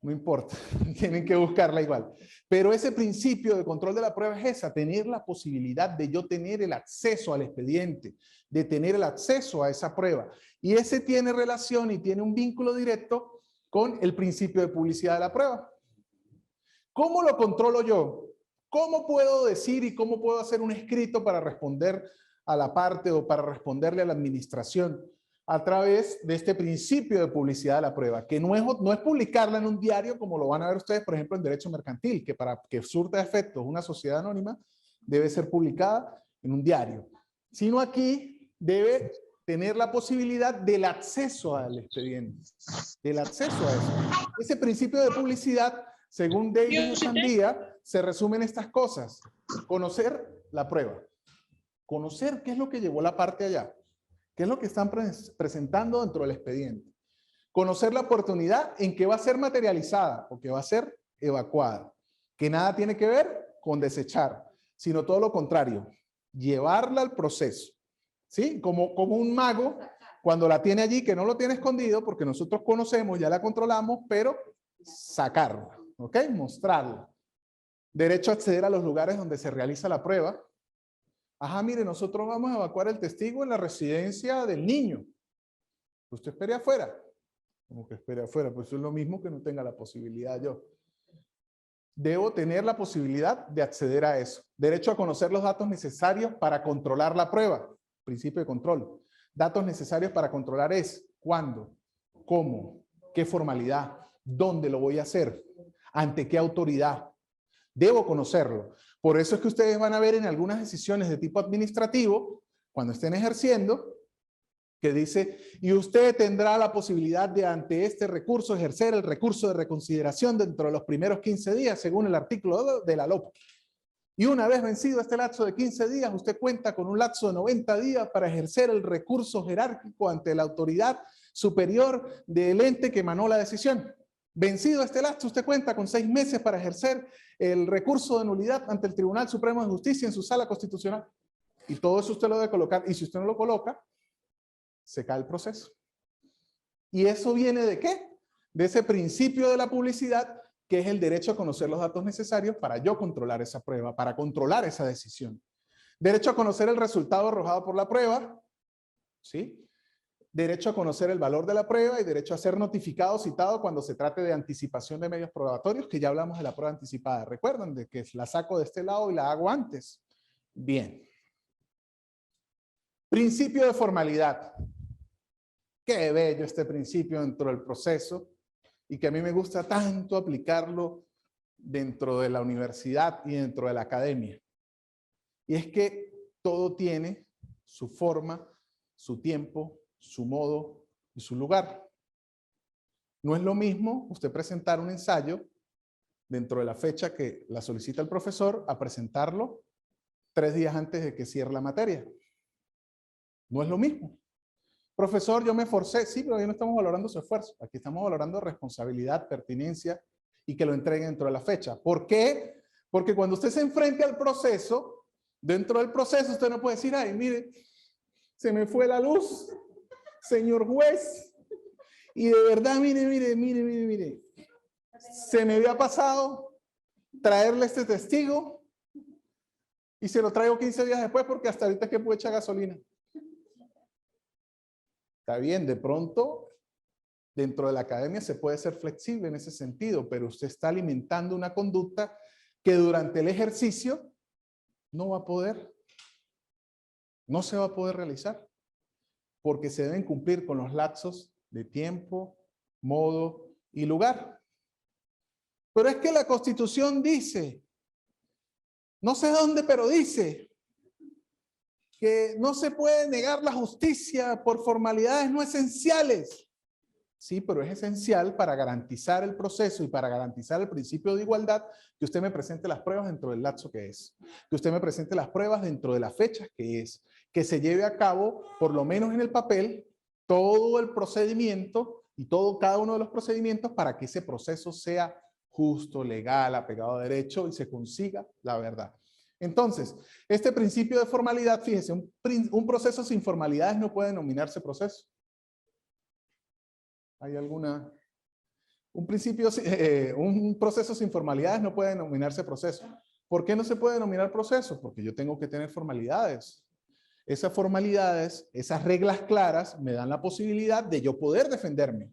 No importa, tienen que buscarla igual. Pero ese principio de control de la prueba es esa, tener la posibilidad de yo tener el acceso al expediente, de tener el acceso a esa prueba. Y ese tiene relación y tiene un vínculo directo con el principio de publicidad de la prueba. ¿Cómo lo controlo yo? ¿Cómo puedo decir y cómo puedo hacer un escrito para responder a la parte o para responderle a la administración? A través de este principio de publicidad de la prueba, que no es publicarla en un diario como lo van a ver ustedes, por ejemplo, en derecho mercantil, que para que surta efectos una sociedad anónima debe ser publicada en un diario, sino aquí debe tener la posibilidad del acceso al expediente, del acceso a eso. Ese principio de publicidad, según Davis y Sandía, se resume en estas cosas: conocer la prueba, conocer qué es lo que llevó la parte allá, ¿qué es lo que están presentando dentro del expediente? Conocer la oportunidad en que va a ser materializada o que va a ser evacuada. Que nada tiene que ver con desechar, sino todo lo contrario. Llevarla al proceso. ¿Sí? Como un mago, cuando la tiene allí, que no lo tiene escondido, porque nosotros conocemos, ya la controlamos, pero sacarla. ¿Ok? Mostrarla. Derecho a acceder a los lugares donde se realiza la prueba. Ajá, mire, nosotros vamos a evacuar el testigo en la residencia del niño. Usted espere afuera. ¿Cómo que espere afuera? Pues eso es lo mismo que no tenga la posibilidad yo. Debo tener la posibilidad de acceder a eso. Derecho a conocer los datos necesarios para controlar la prueba. Principio de control. Datos necesarios para controlar es cuándo, cómo, qué formalidad, dónde lo voy a hacer, ante qué autoridad. Debo conocerlo. Por eso es que ustedes van a ver en algunas decisiones de tipo administrativo, cuando estén ejerciendo, que dice, y usted tendrá la posibilidad de ante este recurso ejercer el recurso de reconsideración dentro de los primeros 15 días, según el artículo de la LOP. Y una vez vencido este lapso de 15 días, usted cuenta con un lapso de 90 días para ejercer el recurso jerárquico ante la autoridad superior del ente que emanó la decisión. Vencido este lapso, usted cuenta con 6 meses para ejercer el recurso de nulidad ante el Tribunal Supremo de Justicia en su sala constitucional. Y todo eso usted lo debe colocar. Y si usted no lo coloca, se cae el proceso. ¿Y eso viene de qué? De ese principio de la publicidad, que es el derecho a conocer los datos necesarios para yo controlar esa prueba, para controlar esa decisión. Derecho a conocer el resultado arrojado por la prueba, ¿sí? Derecho a conocer el valor de la prueba y derecho a ser notificado o citado cuando se trate de anticipación de medios probatorios, que ya hablamos de la prueba anticipada. ¿Recuerdan? De que la saco de este lado y la hago antes. Bien. Principio de formalidad. Qué bello este principio dentro del proceso y que a mí me gusta tanto aplicarlo dentro de la universidad y dentro de la academia. Y es que todo tiene su forma, su tiempo, su modo y su lugar. No es lo mismo usted presentar un ensayo dentro de la fecha que la solicita el profesor a presentarlo 3 días antes de que cierre la materia. No es lo mismo. Profesor, yo me esforcé. Sí, pero ahí no estamos valorando su esfuerzo. Aquí estamos valorando responsabilidad, pertinencia y que lo entreguen dentro de la fecha. ¿Por qué? Porque cuando usted se enfrente al proceso, dentro del proceso usted no puede decir, ay, mire, se me fue la luz, señor juez. Y de verdad, mire. Se me había pasado traerle este testigo y se lo traigo 15 días después porque hasta ahorita es que puede echar gasolina. Está bien, de pronto, dentro de la academia se puede ser flexible en ese sentido, pero usted está alimentando una conducta que durante el ejercicio no va a poder, no se va a poder realizar, porque se deben cumplir con los lapsos de tiempo, modo y lugar. Pero es que la Constitución dice, no sé dónde, pero dice que no se puede negar la justicia por formalidades no esenciales. Sí, pero es esencial para garantizar el proceso y para garantizar el principio de igualdad que usted me presente las pruebas dentro del lapso que es, que usted me presente las pruebas dentro de las fechas que es, que se lleve a cabo, por lo menos en el papel, todo el procedimiento y cada uno de los procedimientos para que ese proceso sea justo, legal, apegado a derecho y se consiga la verdad. Entonces, este principio de formalidad, fíjese, un proceso sin formalidades no puede denominarse proceso. ¿Hay alguna? Un proceso sin formalidades no puede denominarse proceso. ¿Por qué no se puede denominar proceso? Porque yo tengo que tener formalidades. Esas formalidades, esas reglas claras, me dan la posibilidad de yo poder defenderme.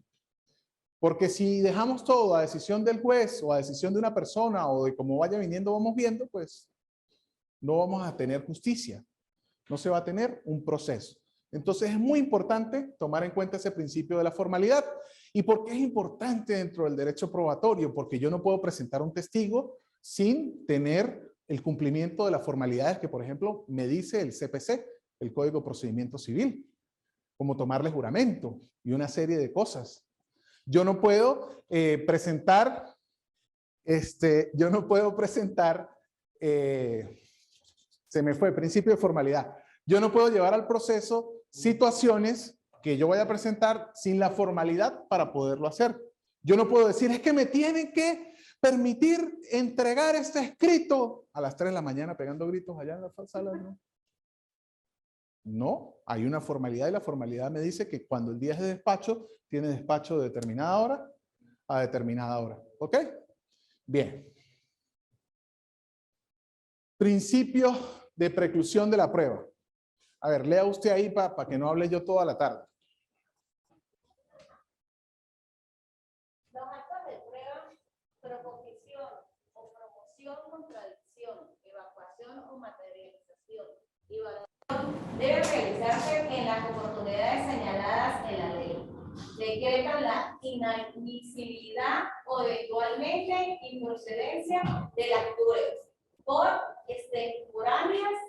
Porque si dejamos todo a decisión del juez o a decisión de una persona o de cómo vaya viniendo, vamos viendo, pues no vamos a tener justicia. No se va a tener un proceso. Entonces es muy importante tomar en cuenta ese principio de la formalidad. ¿Y por qué es importante dentro del derecho probatorio? Porque yo no puedo presentar un testigo sin tener el cumplimiento de las formalidades que, por ejemplo, me dice el CPC, el Código de Procedimiento Civil, como tomarle juramento y una serie de cosas. Yo no puedo presentar, se me fue, principio de formalidad. Yo no puedo llevar al proceso situaciones que yo vaya a presentar sin la formalidad para poderlo hacer. Yo no puedo decir, es que me tienen que permitir entregar este escrito a las 3 de la mañana pegando gritos allá en la sala. No, hay una formalidad y la formalidad me dice que cuando el día es de despacho, tiene despacho de determinada hora a determinada hora. ¿Ok? Bien. Principio de preclusión de la prueba. A ver, lea usted ahí para que no hable yo toda la tarde. Los actos de prueba, proposición o promoción, contradicción, evacuación o materialización y valoración deben realizarse en las oportunidades señaladas en la ley. Decretan la inadmisibilidad o eventualmente improcedencia de las pruebas por extemporáneas,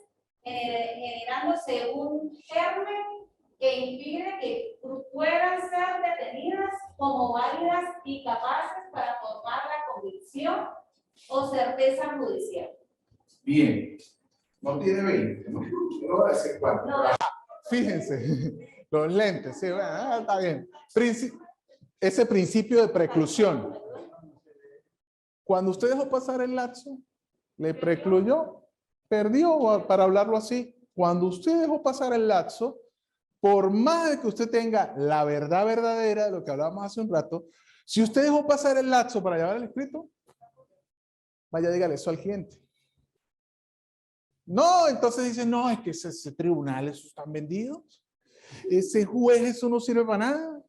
generándose un germen que impide que puedan ser detenidas como válidas y capaces para formar la convicción o certeza judicial. Bien, no tiene 20, ¿no? No voy a decir cuánto. No. Fíjense, los lentes, sí, bueno, está bien. Ese principio de preclusión. Cuando usted dejó pasar el lapso, le precluyó, perdió, para hablarlo así. Cuando usted dejó pasar el lapso, por más de que usted tenga la verdad verdadera de lo que hablábamos hace un rato, si usted dejó pasar el lapso para llevar el escrito, vaya, dígale eso al cliente. No, entonces dicen, no, es que ese tribunal, esos están vendidos. Ese juez, eso no sirve para nada.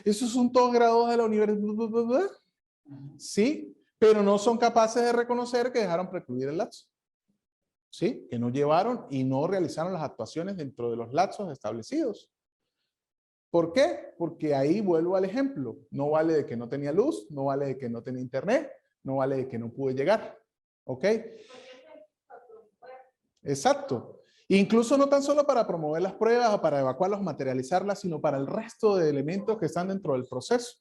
Esos son todos graduados de la universidad. Sí, pero no son capaces de reconocer que dejaron precluir el lapso. ¿Sí? Que no llevaron y no realizaron las actuaciones dentro de los lapsos establecidos. ¿Por qué? Porque ahí vuelvo al ejemplo. No vale de que no tenía luz, no vale de que no tenía internet, no vale de que no pude llegar. ¿Ok? Exacto. Incluso no tan solo para promover las pruebas o para evacuarlas o materializarlas, sino para el resto de elementos que están dentro del proceso.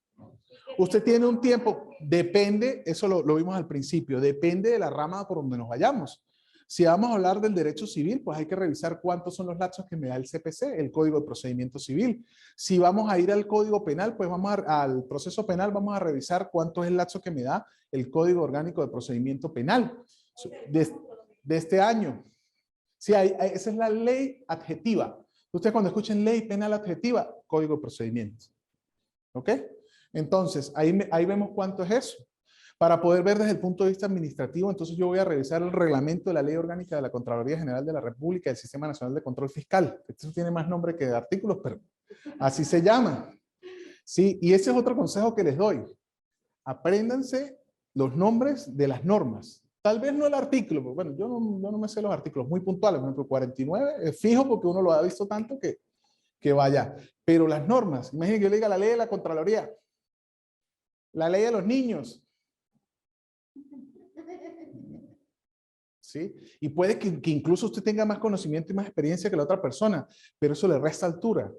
Usted tiene un tiempo, depende, eso lo vimos al principio, depende de la rama por donde nos vayamos. Si vamos a hablar del derecho civil, pues hay que revisar cuántos son los lapsos que me da el CPC, el Código de Procedimiento Civil. Si vamos a ir al Código Penal, pues al proceso penal, vamos a revisar cuánto es el lapso que me da el Código Orgánico de Procedimiento Penal de este año. Sí, esa es la ley adjetiva. Ustedes cuando escuchen ley penal adjetiva, Código de Procedimientos. ¿Ok? Entonces, ahí vemos cuánto es eso. Para poder ver desde el punto de vista administrativo, entonces yo voy a revisar el reglamento de la Ley Orgánica de la Contraloría General de la República del Sistema Nacional de Control Fiscal. Esto tiene más nombre que de artículos, pero así se llama. Sí, y ese es otro consejo que les doy. Apréndanse los nombres de las normas. Tal vez no el artículo, pero bueno, yo no me sé los artículos muy puntuales. Por ejemplo, 49 es fijo porque uno lo ha visto tanto que vaya. Pero las normas, imagínense que yo le diga la ley de la Contraloría, la ley de los niños. ¿sí? Y puede que incluso usted tenga más conocimiento y más experiencia que la otra persona, pero eso le resta altura.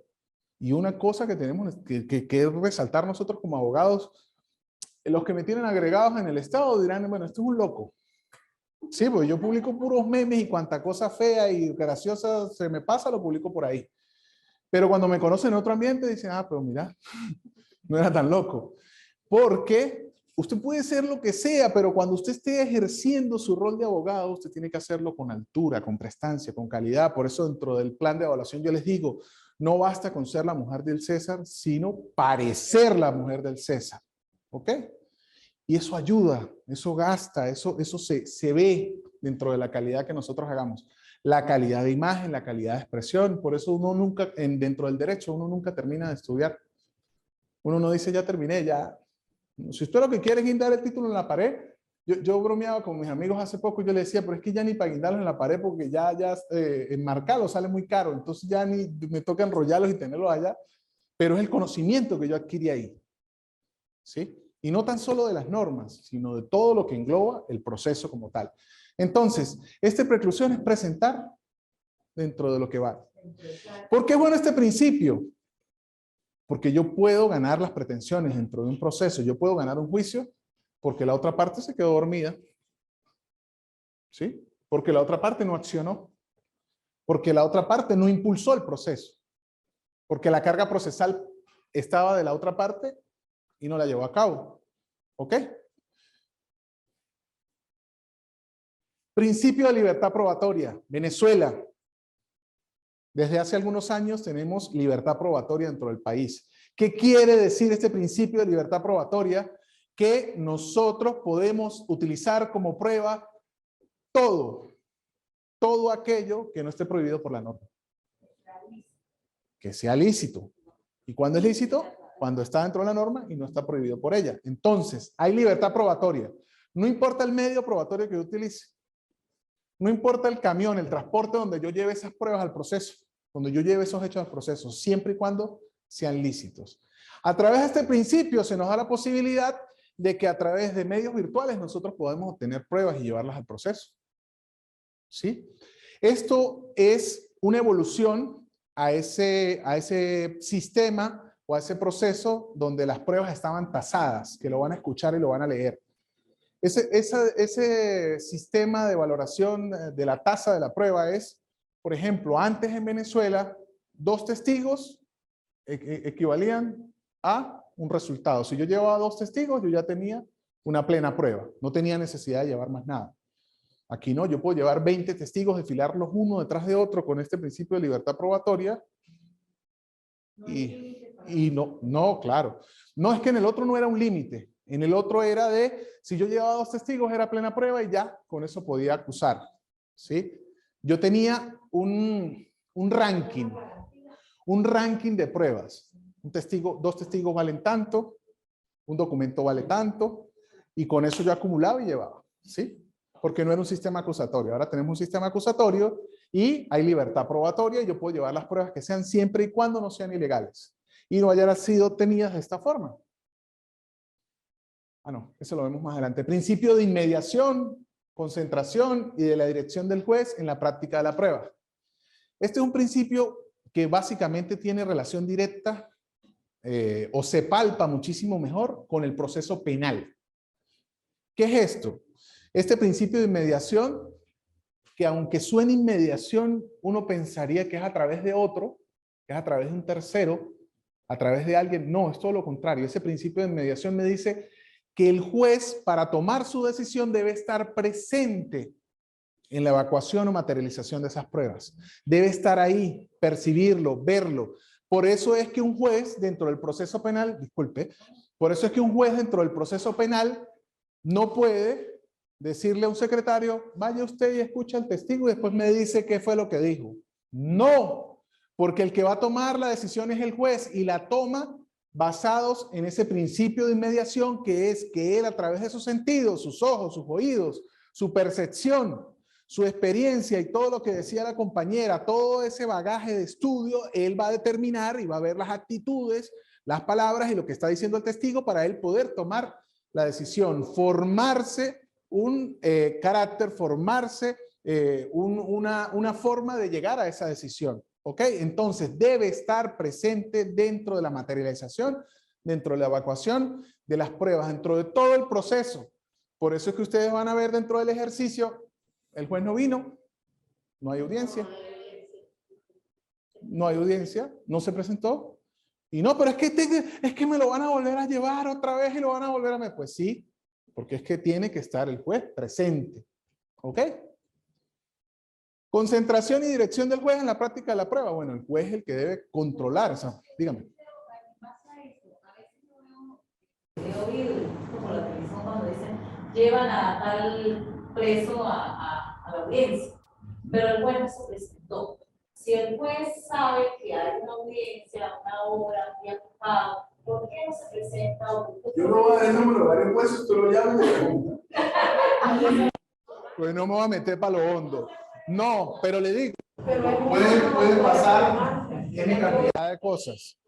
Y una cosa que tenemos que resaltar nosotros como abogados, los que me tienen agregados en el Estado dirán, bueno, esto es un loco. Sí, pues yo publico puros memes y cuanta cosa fea y graciosa se me pasa, lo publico por ahí. Pero cuando me conocen en otro ambiente, dicen, ah, pero mira, no era tan loco. Porque usted puede ser lo que sea, pero cuando usted esté ejerciendo su rol de abogado, usted tiene que hacerlo con altura, con prestancia, con calidad. Por eso dentro del plan de evaluación yo les digo, no basta con ser la mujer del César, sino parecer la mujer del César. ¿Ok? Y eso ayuda, eso gasta, eso se ve dentro de la calidad que nosotros hagamos. La calidad de imagen, la calidad de expresión. Por eso uno nunca, dentro del derecho, uno nunca termina de estudiar. Uno no dice, ya terminé, ya. Si usted lo que quiere es guindar el título en la pared, yo bromeaba con mis amigos hace poco, yo le decía, pero es que ya ni para guindarlos en la pared, porque ya enmarcarlos sale muy caro, entonces ya ni me toca enrollarlos y tenerlos allá, pero es el conocimiento que yo adquirí ahí. ¿Sí? Y no tan solo de las normas, sino de todo lo que engloba el proceso como tal. Entonces, esta preclusión es presentar dentro de lo que va. ¿Por qué es bueno este principio? Porque yo puedo ganar las pretensiones dentro de un proceso, yo puedo ganar un juicio porque la otra parte se quedó dormida. ¿Sí? Porque la otra parte no accionó. Porque la otra parte no impulsó el proceso. Porque la carga procesal estaba de la otra parte y no la llevó a cabo. ¿Ok? Principio de libertad probatoria. Venezuela. Desde hace algunos años tenemos libertad probatoria dentro del país. ¿Qué quiere decir este principio de libertad probatoria? Que nosotros podemos utilizar como prueba todo aquello que no esté prohibido por la norma. Que sea lícito. ¿Y cuándo es lícito? Cuando está dentro de la norma y no está prohibido por ella. Entonces, hay libertad probatoria. No importa el medio probatorio que yo utilice. No importa el camión, el transporte donde yo lleve esas pruebas al proceso, donde yo lleve esos hechos al proceso, siempre y cuando sean lícitos. A través de este principio se nos da la posibilidad de que a través de medios virtuales nosotros podemos obtener pruebas y llevarlas al proceso. ¿Sí? Esto es una evolución a ese sistema o a ese proceso donde las pruebas estaban tasadas, que lo van a escuchar y lo van a leer. Ese sistema de valoración de la tasa de la prueba es, por ejemplo, antes en Venezuela, 2 testigos equivalían a un resultado. Si yo llevaba 2 testigos, yo ya tenía una plena prueba. No tenía necesidad de llevar más nada. Aquí no, yo puedo llevar 20 testigos, desfilarlos uno detrás de otro con este principio de libertad probatoria. Y no, claro. No, es que en el otro no era un límite. En el otro era de, si yo llevaba 2 testigos, era plena prueba y ya, con eso podía acusar. ¿Sí? Yo tenía un ranking de pruebas. 2 testigos valen tanto, un documento vale tanto, y con eso yo acumulaba y llevaba. ¿Sí? Porque no era un sistema acusatorio. Ahora tenemos un sistema acusatorio y hay libertad probatoria y yo puedo llevar las pruebas que sean siempre y cuando no sean ilegales y no hayan sido obtenidas de esta forma. Ah, no, eso lo vemos más adelante. Principio de inmediación, concentración y de la dirección del juez en la práctica de la prueba. Este es un principio que básicamente tiene relación directa o se palpa muchísimo mejor con el proceso penal. ¿Qué es esto? Este principio de inmediación, que aunque suene inmediación, uno pensaría que es a través de otro, que es a través de un tercero, a través de alguien. No, es todo lo contrario. Ese principio de inmediación me dice que el juez, para tomar su decisión, debe estar presente en la evacuación o materialización de esas pruebas. Debe estar ahí, percibirlo, verlo. Por eso es que un juez dentro del proceso penal, por eso es que un juez dentro del proceso penal no puede decirle a un secretario, vaya usted y escucha al testigo y después me dice qué fue lo que dijo. No, porque el que va a tomar la decisión es el juez y la toma basados en ese principio de inmediación que es que él a través de sus sentidos, sus ojos, sus oídos, su percepción, su experiencia y todo lo que decía la compañera, todo ese bagaje de estudio, él va a determinar y va a ver las actitudes, las palabras y lo que está diciendo el testigo para él poder tomar la decisión, formarse un carácter, formarse una forma de llegar a esa decisión. ¿Ok? Entonces, debe estar presente dentro de la materialización, dentro de la evacuación, de las pruebas, dentro de todo el proceso. Por eso es que ustedes van a ver dentro del ejercicio, el juez no vino, no hay audiencia. No hay audiencia, no se presentó. Y no, pero es que me lo van a volver a llevar otra vez y lo van a volver a meter. Pues sí, porque es que tiene que estar el juez presente. ¿Ok? Concentración y dirección del juez en la práctica de la prueba. Bueno, el juez es el que debe controlar esa. Dígame. He oído, como la televisión cuando dicen, llevan a tal preso a la audiencia, pero el juez no se presentó. Si el juez sabe que hay una audiencia, una hora, un día ocupado, ¿por qué no se presenta? Yo no voy a dar el número de varios jueces, usted lo llama y me pregunta. Pues no me voy a meter para lo hondo. No, pero le digo, puede pasar en cantidad de cosas.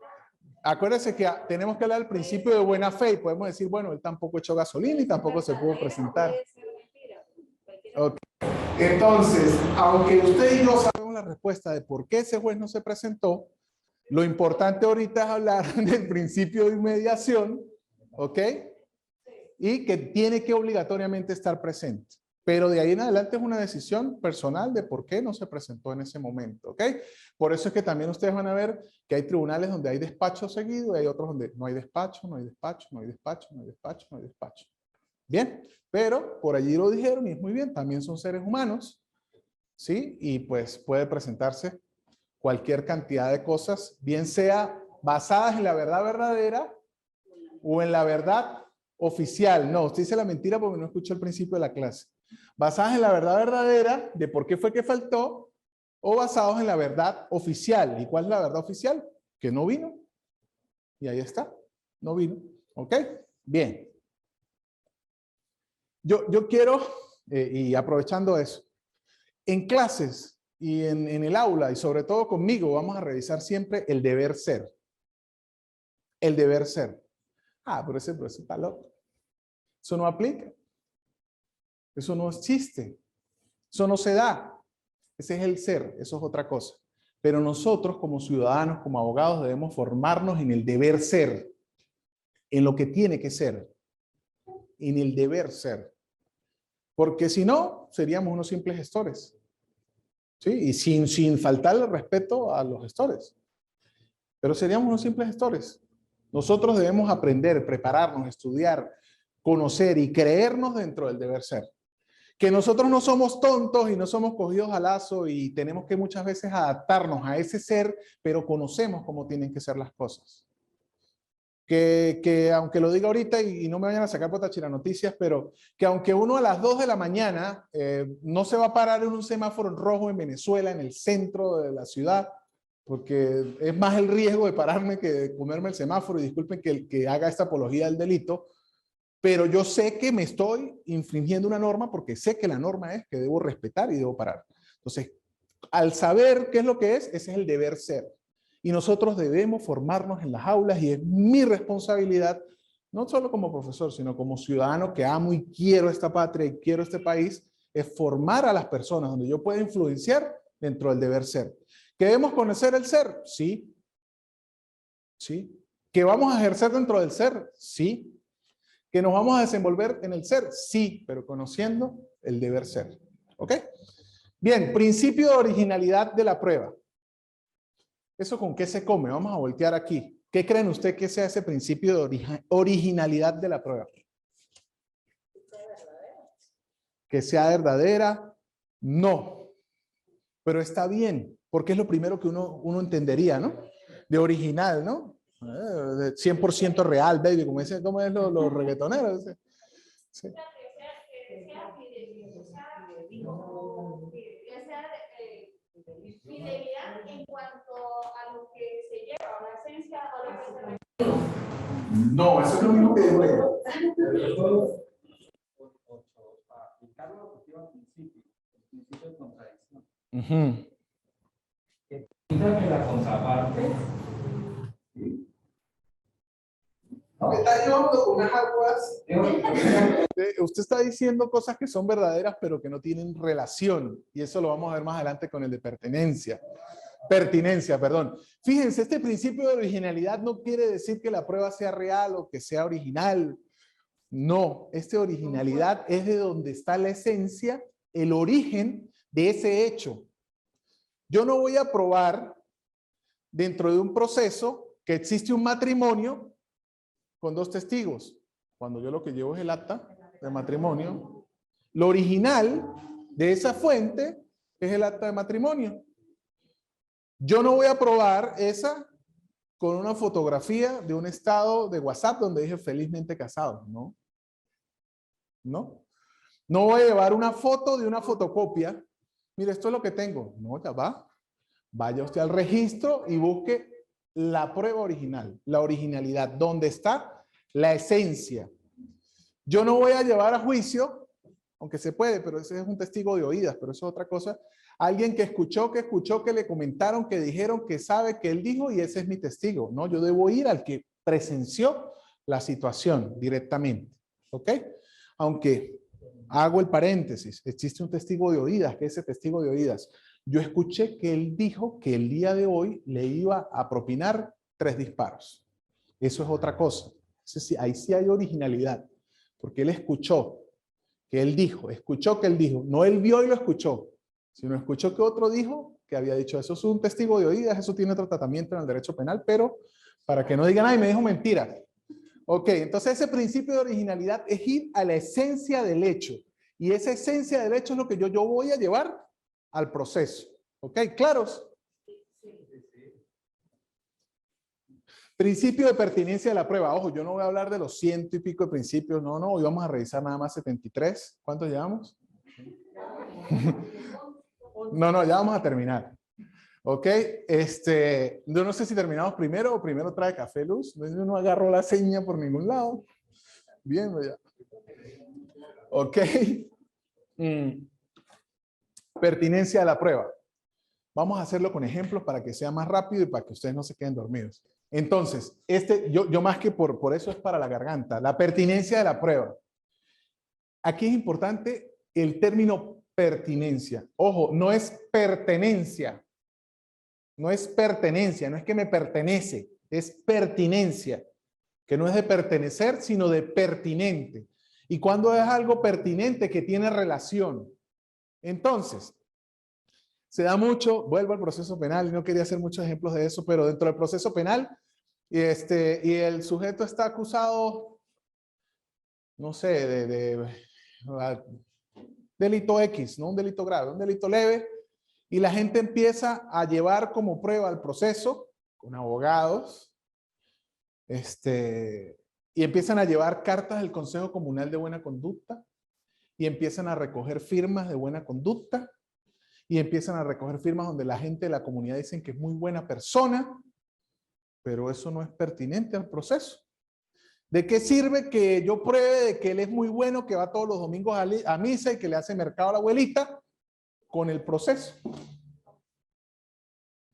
Acuérdense que tenemos que hablar del principio de buena fe y podemos decir, bueno, él tampoco echó gasolina y tampoco se pudo presentar. Okay. Entonces, aunque usted y yo sabemos la respuesta de por qué ese juez no se presentó, lo importante ahorita es hablar del principio de inmediación, ¿ok? Y que tiene que obligatoriamente estar presente. Pero de ahí en adelante es una decisión personal de por qué no se presentó en ese momento, ¿ok? Por eso es que también ustedes van a ver que hay tribunales donde hay despacho seguido y hay otros donde no hay despacho, no hay despacho, no hay despacho, no hay despacho, no hay despacho. Bien, pero por allí lo dijeron y es muy bien, también son seres humanos, ¿sí? Y pues puede presentarse cualquier cantidad de cosas, bien sea basadas en la verdad verdadera o en la verdad oficial. No, usted dice la mentira porque no escuchó el principio de la clase. Basadas en la verdad verdadera de por qué fue que faltó o basados en la verdad oficial. ¿Y cuál es la verdad oficial? Que no vino. Y ahí está, no vino. ¿Ok? Bien. Yo quiero, y aprovechando eso, en clases y en el aula y sobre todo conmigo vamos a revisar siempre el deber ser. El deber ser. Ah, pero ese está loco. Eso no aplica. Eso no es chiste. Eso no se da. Ese es el ser, eso es otra cosa. Pero nosotros como ciudadanos, como abogados, debemos formarnos en el deber ser, en lo que tiene que ser, en el deber ser. Porque si no, seríamos unos simples gestores. ¿Sí? Y sin faltarle respeto a los gestores. Pero seríamos unos simples gestores. Nosotros debemos aprender, prepararnos, estudiar, conocer y creernos dentro del deber ser. Que nosotros no somos tontos y no somos cogidos al lazo y tenemos que muchas veces adaptarnos a ese ser, pero conocemos cómo tienen que ser las cosas. Que aunque lo diga ahorita y no me vayan a sacar por Táchira Noticias, pero que aunque uno a las 2 de la mañana no se va a parar en un semáforo en rojo en Venezuela, en el centro de la ciudad, porque es más el riesgo de pararme que de comerme el semáforo, y disculpen que haga esta apología del delito, pero yo sé que me estoy infringiendo una norma porque sé que la norma es que debo respetar y debo parar. Entonces, al saber qué es lo que es, ese es el deber ser. Y nosotros debemos formarnos en las aulas y es mi responsabilidad, no solo como profesor, sino como ciudadano que amo y quiero esta patria y quiero este país, es formar a las personas donde yo pueda influenciar dentro del deber ser. ¿Que debemos conocer el ser? Sí. Sí. ¿Que vamos a ejercer dentro del ser? Sí. ¿Que nos vamos a desenvolver en el ser? Sí, pero conociendo el deber ser. ¿Ok? Bien, principio de originalidad de la prueba. ¿Eso con qué se come? Vamos a voltear aquí. ¿Qué creen usted que sea ese principio de originalidad de la prueba? ¿Que sea verdadera? No. Pero está bien, porque es lo primero que uno entendería, ¿no? De original, ¿no? De 100% real, baby, como dicen, ¿cómo es los reggaetoneros? Sí. Fidelidad en cuanto a lo que se lleva, a la esencia o lo que se requiere. No, eso es lo mismo que digo yo. Para aplicar lo objetivo al principio, el principio de contradicción. Que la contraparte. ¿Sí? Me está llevando con unas aguas. Usted está diciendo cosas que son verdaderas, pero que no tienen relación. Y eso lo vamos a ver más adelante con el de pertinencia. Pertinencia, perdón. Fíjense, este principio de originalidad no quiere decir que la prueba sea real o que sea original. No, esta originalidad es de donde está la esencia, el origen de ese hecho. Yo no voy a probar dentro de un proceso que existe un matrimonio con 2 testigos. Cuando yo lo que llevo es el acta de matrimonio, lo original de esa fuente es el acta de matrimonio. Yo no voy a probar esa con una fotografía de un estado de WhatsApp donde dije felizmente casado, ¿no? ¿No? No voy a llevar una foto de una fotocopia. Mire, esto es lo que tengo. No, ya va. Vaya usted al registro y busque la prueba original, la originalidad, donde está la esencia. Yo no voy a llevar a juicio, aunque se puede, pero ese es un testigo de oídas, pero eso es otra cosa. Alguien que escuchó, que le comentaron, que dijeron, que sabe, que él dijo, y ese es mi testigo. No, yo debo ir al que presenció la situación directamente. ¿Ok? Aunque hago el paréntesis, existe un testigo de oídas, que ese testigo de oídas. Yo escuché que él dijo que el día de hoy le iba a propinar 3 disparos. Eso es otra cosa. Ahí sí hay originalidad, porque él escuchó que él dijo, escuchó que él dijo, no él vio y lo escuchó, sino escuchó que otro dijo que había dicho. Eso es un testigo de oídas, eso tiene otro tratamiento en el derecho penal, pero para que no digan, ay, me dijo mentira. Ok, entonces ese principio de originalidad es ir a la esencia del hecho, y esa esencia del hecho es lo que yo voy a llevar al proceso. ¿Ok? ¿Claros? Principio de pertinencia de la prueba. Ojo, yo no voy a hablar de los 100 y pico de principios. No, hoy vamos a revisar nada más 73. ¿Cuántos llevamos? No, ya vamos a terminar. ¿Ok? Yo no sé si terminamos primero o primero trae café, Luz. Yo no agarro la seña por ningún lado. Bien, ya. ¿Ok? Pertinencia de la prueba. Vamos a hacerlo con ejemplos para que sea más rápido y para que ustedes no se queden dormidos. Entonces, yo más que por eso es para la garganta. La pertinencia de la prueba. Aquí es importante el término pertinencia. Ojo, no es pertenencia. No es pertenencia, no es que me pertenece. Es pertinencia. Que no es de pertenecer, sino de pertinente. ¿Y cuando es algo pertinente que tiene relación? Entonces, se da mucho, vuelvo al proceso penal, y no quería hacer muchos ejemplos de eso, pero dentro del proceso penal, y el sujeto está acusado, no sé, de delito X, no un delito grave, un delito leve, y la gente empieza a llevar como prueba el proceso, con abogados, y empiezan a llevar cartas del Consejo Comunal de Buena Conducta, y empiezan a recoger firmas de buena conducta, y empiezan a recoger firmas donde la gente de la comunidad dicen que es muy buena persona, pero eso no es pertinente al proceso. ¿De qué sirve que yo pruebe de que él es muy bueno, que va todos los domingos a misa y que le hace mercado a la abuelita con el proceso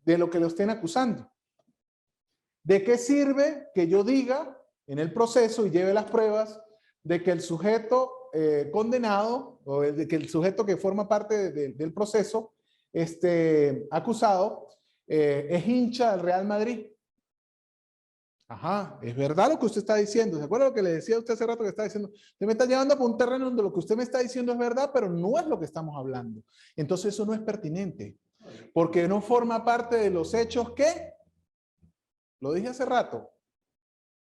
de lo que lo estén acusando? ¿De qué sirve que yo diga en el proceso y lleve las pruebas de que el sujeto condenado, o de que el sujeto que forma parte del proceso acusado es hincha del Real Madrid? Ajá, es verdad lo que usted está diciendo. ¿Se acuerda lo que le decía a usted hace rato que está diciendo? Usted me está llevando por un terreno donde lo que usted me está diciendo es verdad, pero no es lo que estamos hablando. Entonces eso no es pertinente, porque no forma parte de los hechos que, lo dije hace rato,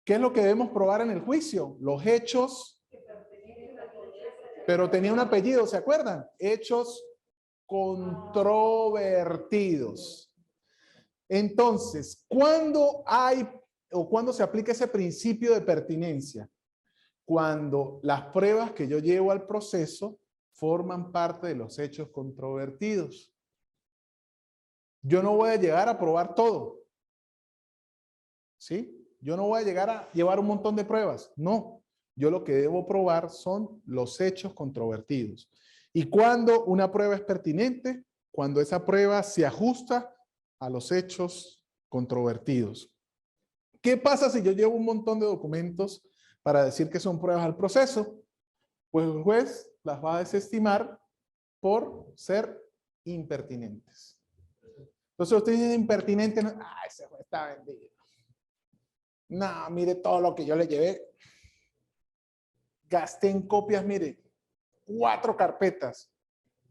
¿qué es lo que debemos probar en el juicio? Los hechos, pero tenía un apellido, ¿se acuerdan? Hechos controvertidos. Entonces, ¿cuándo hay o cuándo se aplica ese principio de pertinencia? Cuando las pruebas que yo llevo al proceso forman parte de los hechos controvertidos. Yo no voy a llegar a probar todo. ¿Sí? Yo no voy a llegar a llevar un montón de pruebas. No. Yo lo que debo probar son los hechos controvertidos. ¿Y cuando una prueba es pertinente? Cuando esa prueba se ajusta a los hechos controvertidos. ¿Qué pasa si yo llevo un montón de documentos para decir que son pruebas al proceso? Pues el juez las va a desestimar por ser impertinentes. Entonces usted dice impertinente, no, ese juez está vendido. No, mire todo lo que yo le llevé. Gasté en copias, mire, 4 carpetas.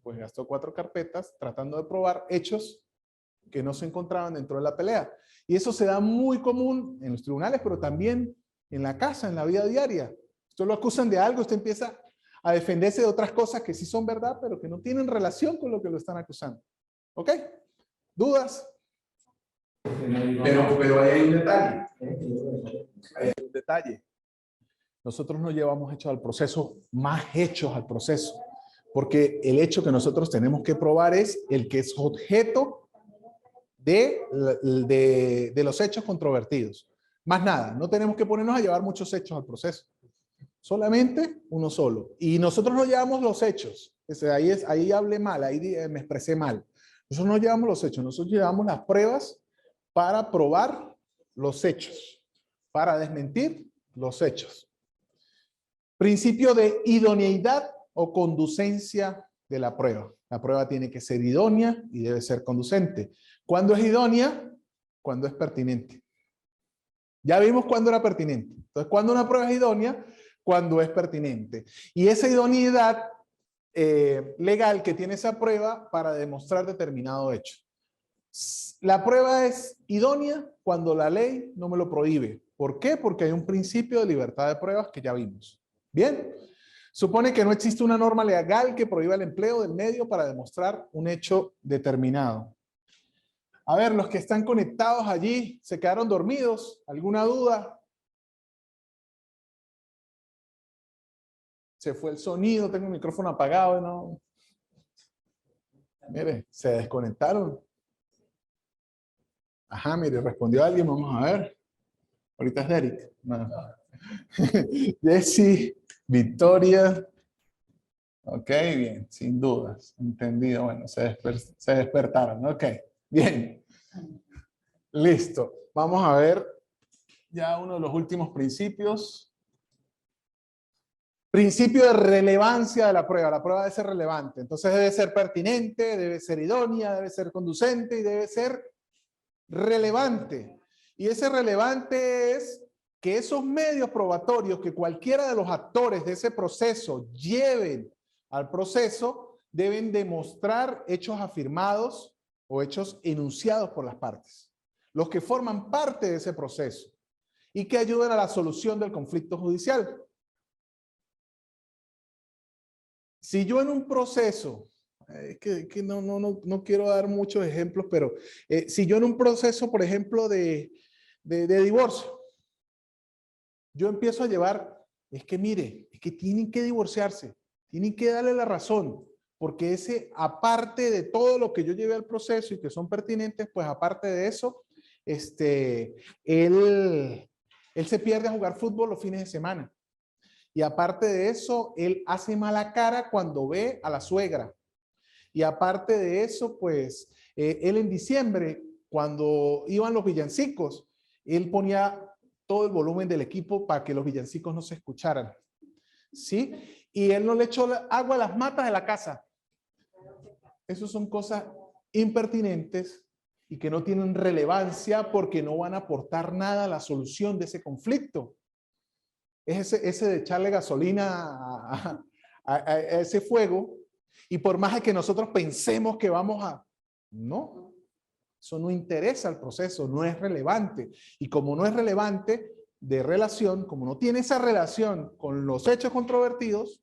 Pues gastó 4 carpetas tratando de probar hechos que no se encontraban dentro de la pelea. Y eso se da muy común en los tribunales, pero también en la casa, en la vida diaria. Usted lo acusan de algo, usted empieza a defenderse de otras cosas que sí son verdad, pero que no tienen relación con lo que lo están acusando. ¿Ok? ¿Dudas? Pero ahí hay un detalle. Hay un detalle. Nosotros no llevamos hechos al proceso, más hechos al proceso. Porque el hecho que nosotros tenemos que probar es el que es objeto de los hechos controvertidos. Más nada, no tenemos que ponernos a llevar muchos hechos al proceso. Solamente uno solo. Y nosotros no llevamos los hechos. Ahí hablé mal, ahí me expresé mal. Nosotros no llevamos los hechos, nosotros llevamos las pruebas para probar los hechos, para desmentir los hechos. Principio de idoneidad o conducencia de la prueba. La prueba tiene que ser idónea y debe ser conducente. ¿Cuándo es idónea? Cuando es pertinente. Ya vimos cuándo era pertinente. Entonces, ¿cuándo una prueba es idónea? Cuando es pertinente. Y esa idoneidad legal que tiene esa prueba para demostrar determinado hecho. La prueba es idónea cuando la ley no me lo prohíbe. ¿Por qué? Porque hay un principio de libertad de pruebas que ya vimos. Bien. Supone que no existe una norma legal que prohíba el empleo del medio para demostrar un hecho determinado. A ver, los que están conectados allí, ¿se quedaron dormidos? ¿Alguna duda? Se fue el sonido, tengo el micrófono apagado, ¿no? Mire, se desconectaron. Ajá, mire, respondió alguien, vamos a ver. Ahorita es Derek. No. Jessy, Victoria. Ok, bien, sin dudas, entendido. Bueno, se despertaron. Ok, bien. Listo. Vamos a ver ya uno de los últimos principios. Principio de relevancia de la prueba. La prueba debe ser relevante. Entonces debe ser pertinente, debe ser idónea, debe ser conducente y debe ser relevante. Y ese relevante es que esos medios probatorios que cualquiera de los actores de ese proceso lleven al proceso deben demostrar hechos afirmados o hechos enunciados por las partes. Los que forman parte de ese proceso y que ayuden a la solución del conflicto judicial. Si yo en un proceso, que no quiero dar muchos ejemplos, pero si yo en un proceso, por ejemplo, de divorcio, yo empiezo a llevar, es que mire, es que tienen que divorciarse, tienen que darle la razón, porque ese, aparte de todo lo que yo llevé al proceso y que son pertinentes, pues aparte de eso, él se pierde a jugar fútbol los fines de semana. Y aparte de eso, él hace mala cara cuando ve a la suegra. Y aparte de eso, pues, él en diciembre, cuando iban los villancicos, él ponía todo el volumen del equipo para que los villancicos no se escucharan. ¿Sí? Y él no le echó agua a las matas de la casa. Esas son cosas impertinentes y que no tienen relevancia porque no van a aportar nada a la solución de ese conflicto. Es ese de echarle gasolina a ese fuego, y por más que nosotros pensemos que vamos a... No, eso no interesa al proceso, no es relevante. Y como no es relevante de relación, como no tiene esa relación con los hechos controvertidos,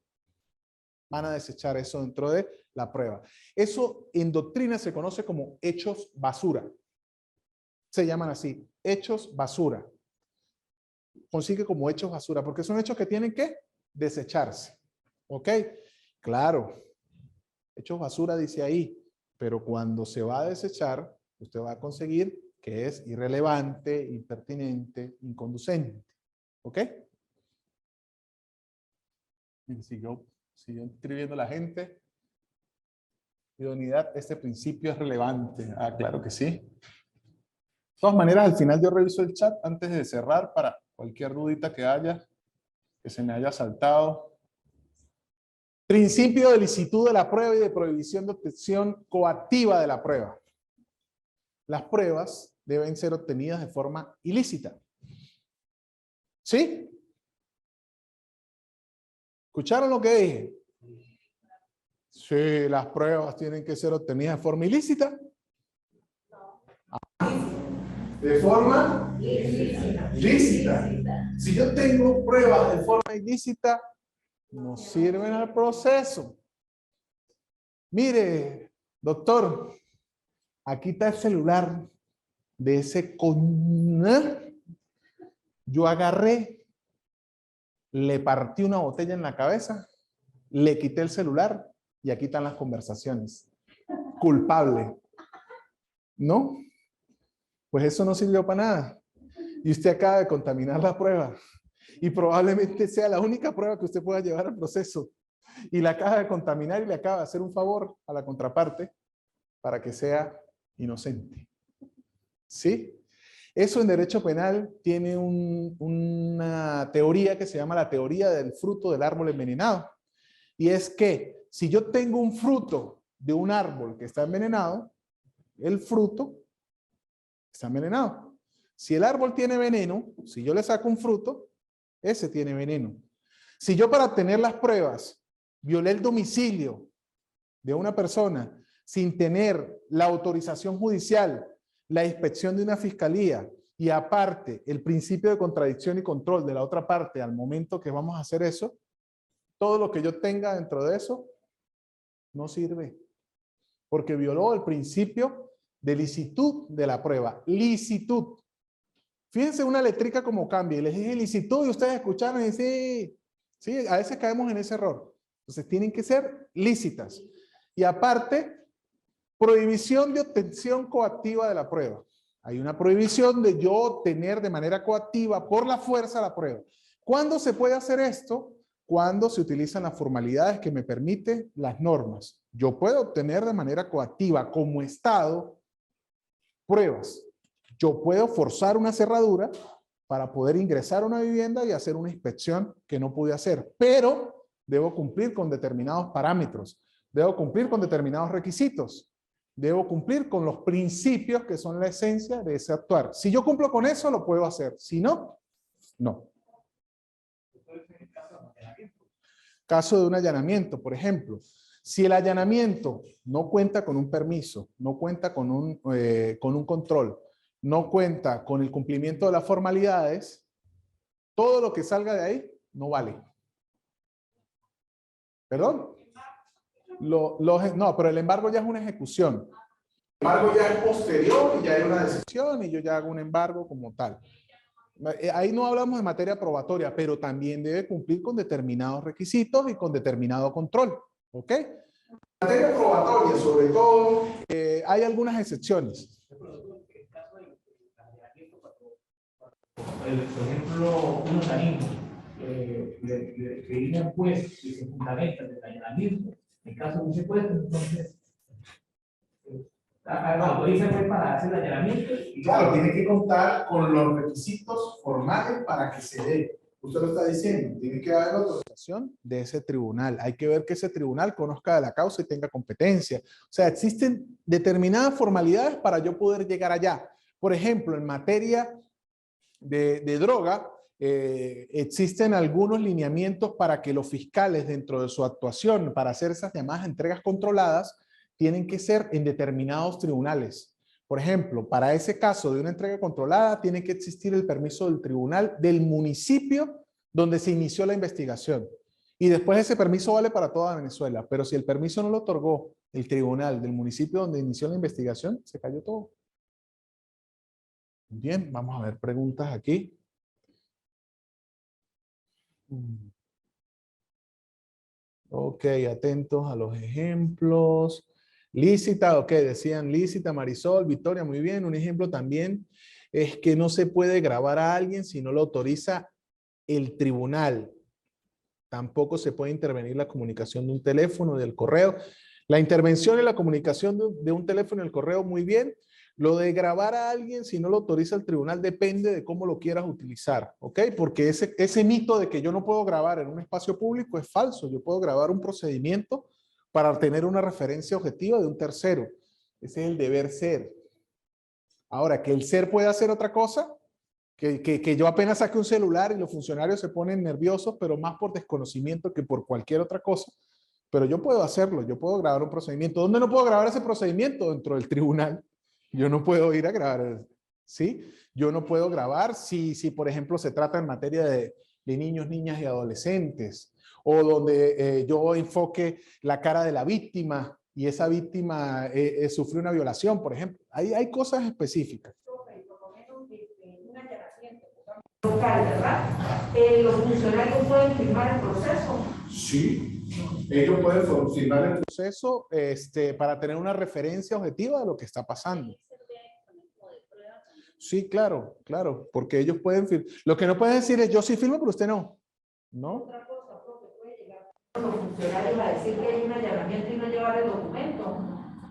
van a desechar eso dentro de la prueba. Eso en doctrina se conoce como hechos basura. Se llaman así, hechos basura. Consigue como hechos basura, porque son hechos que tienen que desecharse. ¿Ok? Claro, hechos basura dice ahí, pero cuando se va a desechar, usted va a conseguir que es irrelevante, impertinente, inconducente. ¿Ok? Siguió escribiendo la gente. Idoneidad, este principio es relevante. Ah, claro que sí. todas maneras, al final yo reviso el chat antes de cerrar para cualquier dudita que haya, que se me haya saltado. Principio de licitud de la prueba y de prohibición de obtención coactiva de la prueba. Las pruebas deben ser obtenidas de forma ilícita. ¿Sí? ¿Escucharon lo que dije? Sí, las pruebas tienen que ser obtenidas de forma ilícita. De forma ilícita. Si yo tengo pruebas de forma ilícita, no sirven al proceso. Mire, doctor, aquí está el celular de ese yo agarré, le partí una botella en la cabeza, le quité el celular y aquí están las conversaciones. Culpable. ¿No? Pues eso no sirvió para nada. Y usted acaba de contaminar la prueba. Y probablemente sea la única prueba que usted pueda llevar al proceso. Y la acaba de contaminar y le acaba de hacer un favor a la contraparte para que sea inocente. ¿Sí? Eso en derecho penal tiene una teoría que se llama la teoría del fruto del árbol envenenado. Y es que si yo tengo un fruto de un árbol que está envenenado, el fruto está envenenado. Si el árbol tiene veneno, si yo le saco un fruto, ese tiene veneno. Si yo para obtener las pruebas violé el domicilio de una persona sin tener la autorización judicial, la inspección de una fiscalía y aparte el principio de contradicción y control de la otra parte al momento que vamos a hacer eso, todo lo que yo tenga dentro de eso no sirve. Porque violó el principio de licitud de la prueba. Licitud. Fíjense una letrica como cambia. Y les dije licitud y ustedes escucharon y dicen, sí, a veces caemos en ese error. Entonces tienen que ser lícitas. Y aparte, prohibición de obtención coactiva de la prueba. Hay una prohibición de yo obtener de manera coactiva por la fuerza la prueba. ¿Cuándo se puede hacer esto? Cuando se utilizan las formalidades que me permiten las normas. Yo puedo obtener de manera coactiva como Estado pruebas. Yo puedo forzar una cerradura para poder ingresar a una vivienda y hacer una inspección que no pude hacer, pero debo cumplir con determinados parámetros, debo cumplir con determinados requisitos, debo cumplir con los principios que son la esencia de ese actuar. Si yo cumplo con eso, lo puedo hacer. Si no, no. Caso de un allanamiento, por ejemplo. Si el allanamiento no cuenta con un permiso, no cuenta con un control, no cuenta con el cumplimiento de las formalidades, todo lo que salga de ahí no vale. ¿Perdón? No, pero el embargo ya es una ejecución. El embargo ya es posterior y ya hay una decisión y yo ya hago un embargo como tal. Ahí no hablamos de materia probatoria, pero también debe cumplir con determinados requisitos y con determinado control. ¿Ok? En materia probatoria, sobre todo, hay algunas excepciones. Por ejemplo, un organismo que viene un juez y se fundamenta del allanamiento, en caso de un secuestro, entonces autoriza para hacer el allanamiento. Y claro, tiene que contar con los requisitos formales para que se dé. Usted lo está diciendo, tiene que haber autorización de ese tribunal. Hay que ver que ese tribunal conozca de la causa y tenga competencia. O sea, existen determinadas formalidades para yo poder llegar allá. Por ejemplo, en materia de droga, existen algunos lineamientos para que los fiscales dentro de su actuación para hacer esas llamadas entregas controladas tienen que ser en determinados tribunales. Por ejemplo, para ese caso de una entrega controlada tiene que existir el permiso del tribunal del municipio donde se inició la investigación. Y después ese permiso vale para toda Venezuela, pero si el permiso no lo otorgó el tribunal del municipio donde inició la investigación, se cayó todo. Bien, vamos a ver preguntas aquí. Ok, atentos a los ejemplos. Lícita, ok, decían lícita, Marisol, Victoria, muy bien. Un ejemplo también es que no se puede grabar a alguien si no lo autoriza el tribunal. Tampoco se puede intervenir la comunicación de un teléfono, del correo. La intervención y la comunicación de un teléfono y el correo, muy bien. Lo de grabar a alguien, si no lo autoriza el tribunal, depende de cómo lo quieras utilizar, ¿ok? Porque ese mito de que yo no puedo grabar en un espacio público es falso. Yo puedo grabar un procedimiento para tener una referencia objetiva de un tercero. Ese es el deber ser. Ahora, que el ser puede hacer otra cosa, que yo apenas saque un celular y los funcionarios se ponen nerviosos, pero más por desconocimiento que por cualquier otra cosa. Pero yo puedo hacerlo, yo puedo grabar un procedimiento. ¿Dónde no puedo grabar ese procedimiento? Dentro del tribunal. Yo no puedo ir a grabar, ¿sí? Yo no puedo grabar si por ejemplo, se trata en materia de niños, niñas y adolescentes, o donde yo enfoque la cara de la víctima y esa víctima sufrió una violación, por ejemplo. Hay cosas específicas. Local, ¿verdad? Los funcionarios pueden firmar el proceso. Sí, ellos pueden firmar el proceso para tener una referencia objetiva de lo que está pasando. Sí, claro, claro, porque ellos pueden firmar. Lo que no pueden decir es, yo sí firmo, pero usted no. ¿No? Otra cosa, profe, puede llegar los funcionarios a decir que hay un allanamiento y no llevar el documento.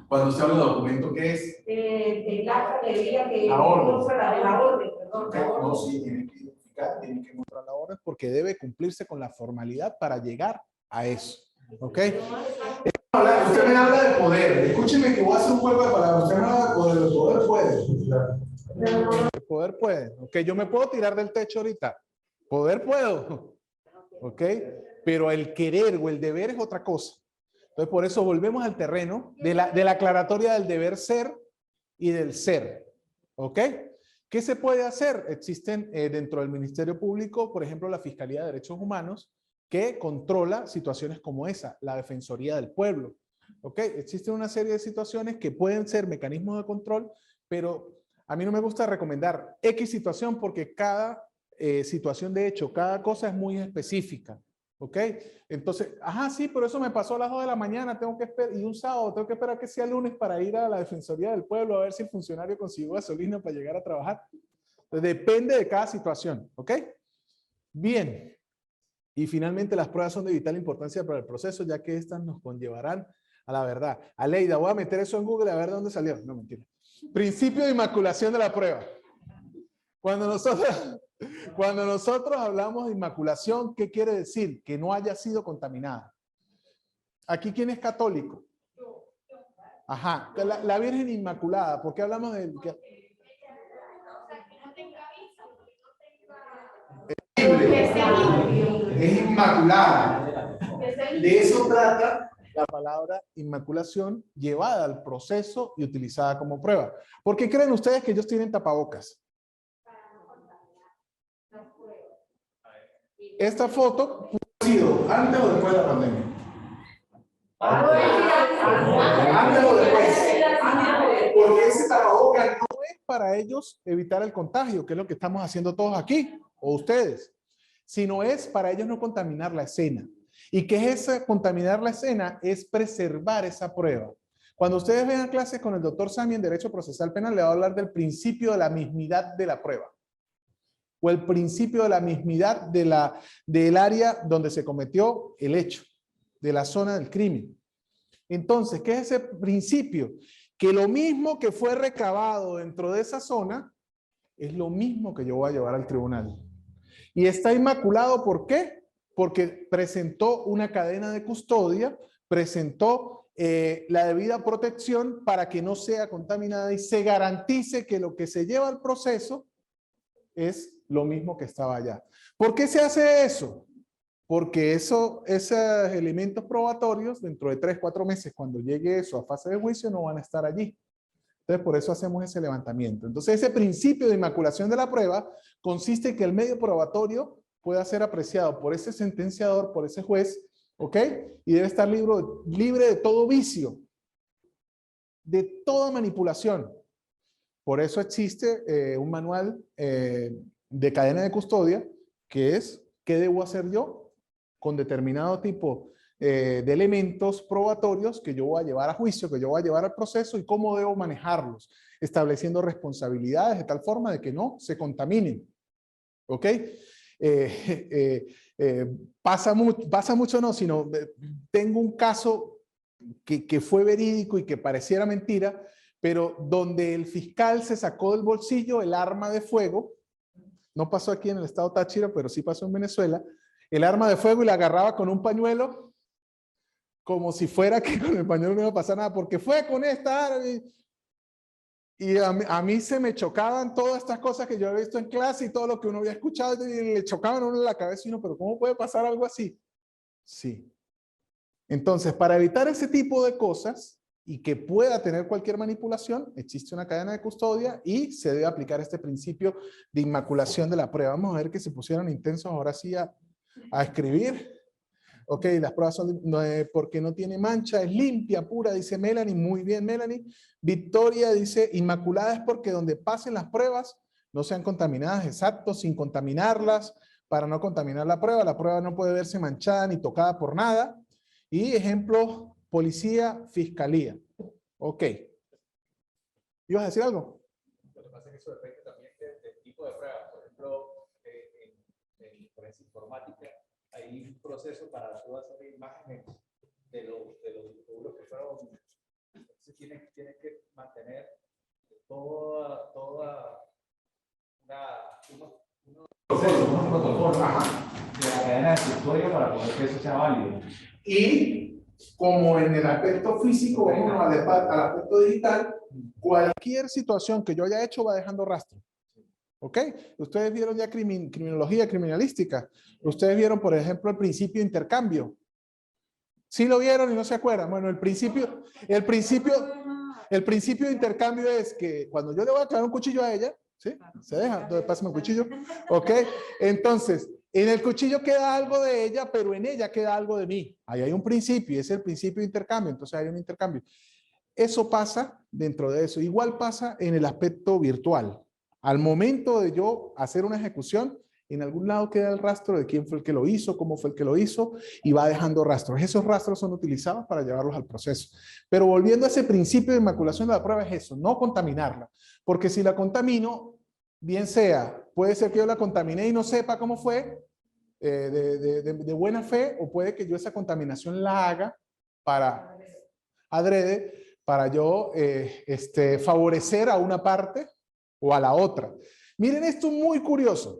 Cuando usted habla de documento, ¿qué es? El acta de día que La orden. muestra la orden, perdón. La orden. No, sí, tiene que identificar, tiene que mostrar la orden porque debe cumplirse con la formalidad para llegar a eso. ¿Ok? Usted me habla de poder. Escúcheme que voy a hacer un juego de palabras. Usted me habla de poder. El poder puede. El poder puede. Ok, yo me puedo tirar del techo ahorita. Poder puedo. Ok, pero el querer o el deber es otra cosa. Entonces, por eso volvemos al terreno de la aclaratoria del deber ser y del ser. ¿Ok? ¿Qué se puede hacer? Existen dentro del Ministerio Público, por ejemplo, la Fiscalía de Derechos Humanos, que controla situaciones como esa, la Defensoría del Pueblo. ¿Ok? Existen una serie de situaciones que pueden ser mecanismos de control, pero a mí no me gusta recomendar X situación porque cada situación de hecho, cada cosa es muy específica. ¿Ok? Entonces, ajá, sí, pero eso me pasó a las 2 de la mañana, tengo que esperar, y un sábado tengo que esperar que sea lunes para ir a la Defensoría del Pueblo a ver si el funcionario consiguió gasolina para llegar a trabajar. Entonces, depende de cada situación. ¿Ok? Bien. Y finalmente las pruebas son de vital importancia para el proceso, ya que estas nos conllevarán a la verdad. Aleida, voy a meter eso en Google a ver de dónde salió. No, mentira. Principio de inmaculación de la prueba. Cuando nosotros hablamos de inmaculación, ¿qué quiere decir? Que no haya sido contaminada. ¿Aquí quién es católico? Ajá, la Virgen Inmaculada. ¿Por qué hablamos de...? Es inmaculada. De eso trata la palabra inmaculación llevada al proceso y utilizada como prueba. ¿Por qué creen ustedes que ellos tienen tapabocas? Esta foto ha sido antes o después de la pandemia. Antes o después. Porque ese tapabocas no es para ellos evitar el contagio, que es lo que estamos haciendo todos aquí, o ustedes, sino es para ellos no contaminar la escena. ¿Y qué es ese contaminar la escena? Es preservar esa prueba. Cuando ustedes vean clases con el doctor Sami en Derecho Procesal Penal, le va a hablar del principio de la mismidad de la prueba. O el principio de la mismidad del área donde se cometió el hecho, de la zona del crimen. Entonces, ¿qué es ese principio? Que lo mismo que fue recabado dentro de esa zona, es lo mismo que yo voy a llevar al tribunal. Y está inmaculado, ¿por qué? Porque presentó una cadena de custodia, presentó la debida protección para que no sea contaminada y se garantice que lo que se lleva al proceso es lo mismo que estaba allá. ¿Por qué se hace eso? Porque esos elementos probatorios, dentro de 3, 4 meses, cuando llegue eso a fase de juicio, no van a estar allí. Entonces, por eso hacemos ese levantamiento. Entonces, ese principio de inmaculación de la prueba consiste en que el medio probatorio pueda ser apreciado por ese sentenciador, por ese juez, ¿ok? Y debe estar libre de todo vicio, de toda manipulación. Por eso existe un manual de cadena de custodia, que es, ¿qué debo hacer yo con determinado tipo de elementos probatorios que yo voy a llevar a juicio, que yo voy a llevar al proceso y cómo debo manejarlos, estableciendo responsabilidades de tal forma de que no se contaminen? ¿Ok? Pasa mucho no, sino tengo un caso que fue verídico y que pareciera mentira, pero donde el fiscal se sacó del bolsillo el arma de fuego, no pasó aquí en el estado Táchira, pero sí pasó en Venezuela, el arma de fuego y la agarraba con un pañuelo, como si fuera que con el pañuelo no iba a pasar nada, porque fue con esta arma. Y a mí se me chocaban todas estas cosas que yo había visto en clase y todo lo que uno había escuchado, y le chocaban a uno en la cabeza y uno, pero ¿cómo puede pasar algo así? Sí. Entonces, para evitar ese tipo de cosas y que pueda tener cualquier manipulación, existe una cadena de custodia y se debe aplicar este principio de inmaculación de la prueba. Vamos a ver que se pusieron intensos ahora sí a escribir. Ok, las pruebas son porque no tiene mancha, es limpia, pura, dice Melanie. Muy bien, Melanie. Victoria dice, inmaculada es porque donde pasen las pruebas no sean contaminadas, exacto, sin contaminarlas, para no contaminar la prueba no puede verse manchada ni tocada por nada. Y ejemplo, policía, fiscalía. Ok. ¿Ibas a decir algo? Lo que pasa es que eso depende también del tipo de prueba. Por ejemplo, en forense informática hay un proceso para tú hacer imágenes de los dispositivos que fueron. Entonces tienes que mantener toda unos protocolos de la cadena de custodia para poder que eso sea válido. Y como en el aspecto físico, vamos al aspecto digital, cualquier situación que yo haya hecho va dejando rastro. ¿Ok? Ustedes vieron ya criminología, criminalística. Ustedes vieron, por ejemplo, el principio de intercambio. ¿Sí lo vieron y no se acuerdan? Bueno, el principio de intercambio es que cuando yo le voy a clavar un cuchillo a ella, ¿sí? Se deja, entonces pásame un cuchillo. ¿Ok? Entonces, en el cuchillo queda algo de ella, pero en ella queda algo de mí. Ahí hay un principio, y es el principio de intercambio. Entonces hay un intercambio. Eso pasa dentro de eso. Igual pasa en el aspecto virtual. Al momento de yo hacer una ejecución, en algún lado queda el rastro de quién fue el que lo hizo, cómo fue el que lo hizo, y va dejando rastros. Esos rastros son utilizados para llevarlos al proceso. Pero volviendo a ese principio de inmaculación de la prueba es eso, no contaminarla. Porque si la contamino, bien sea, puede ser que yo la contaminé y no sepa cómo fue, de buena fe, o puede que yo esa contaminación la haga para adrede, para yo favorecer a una parte o a la otra. Miren esto muy curioso.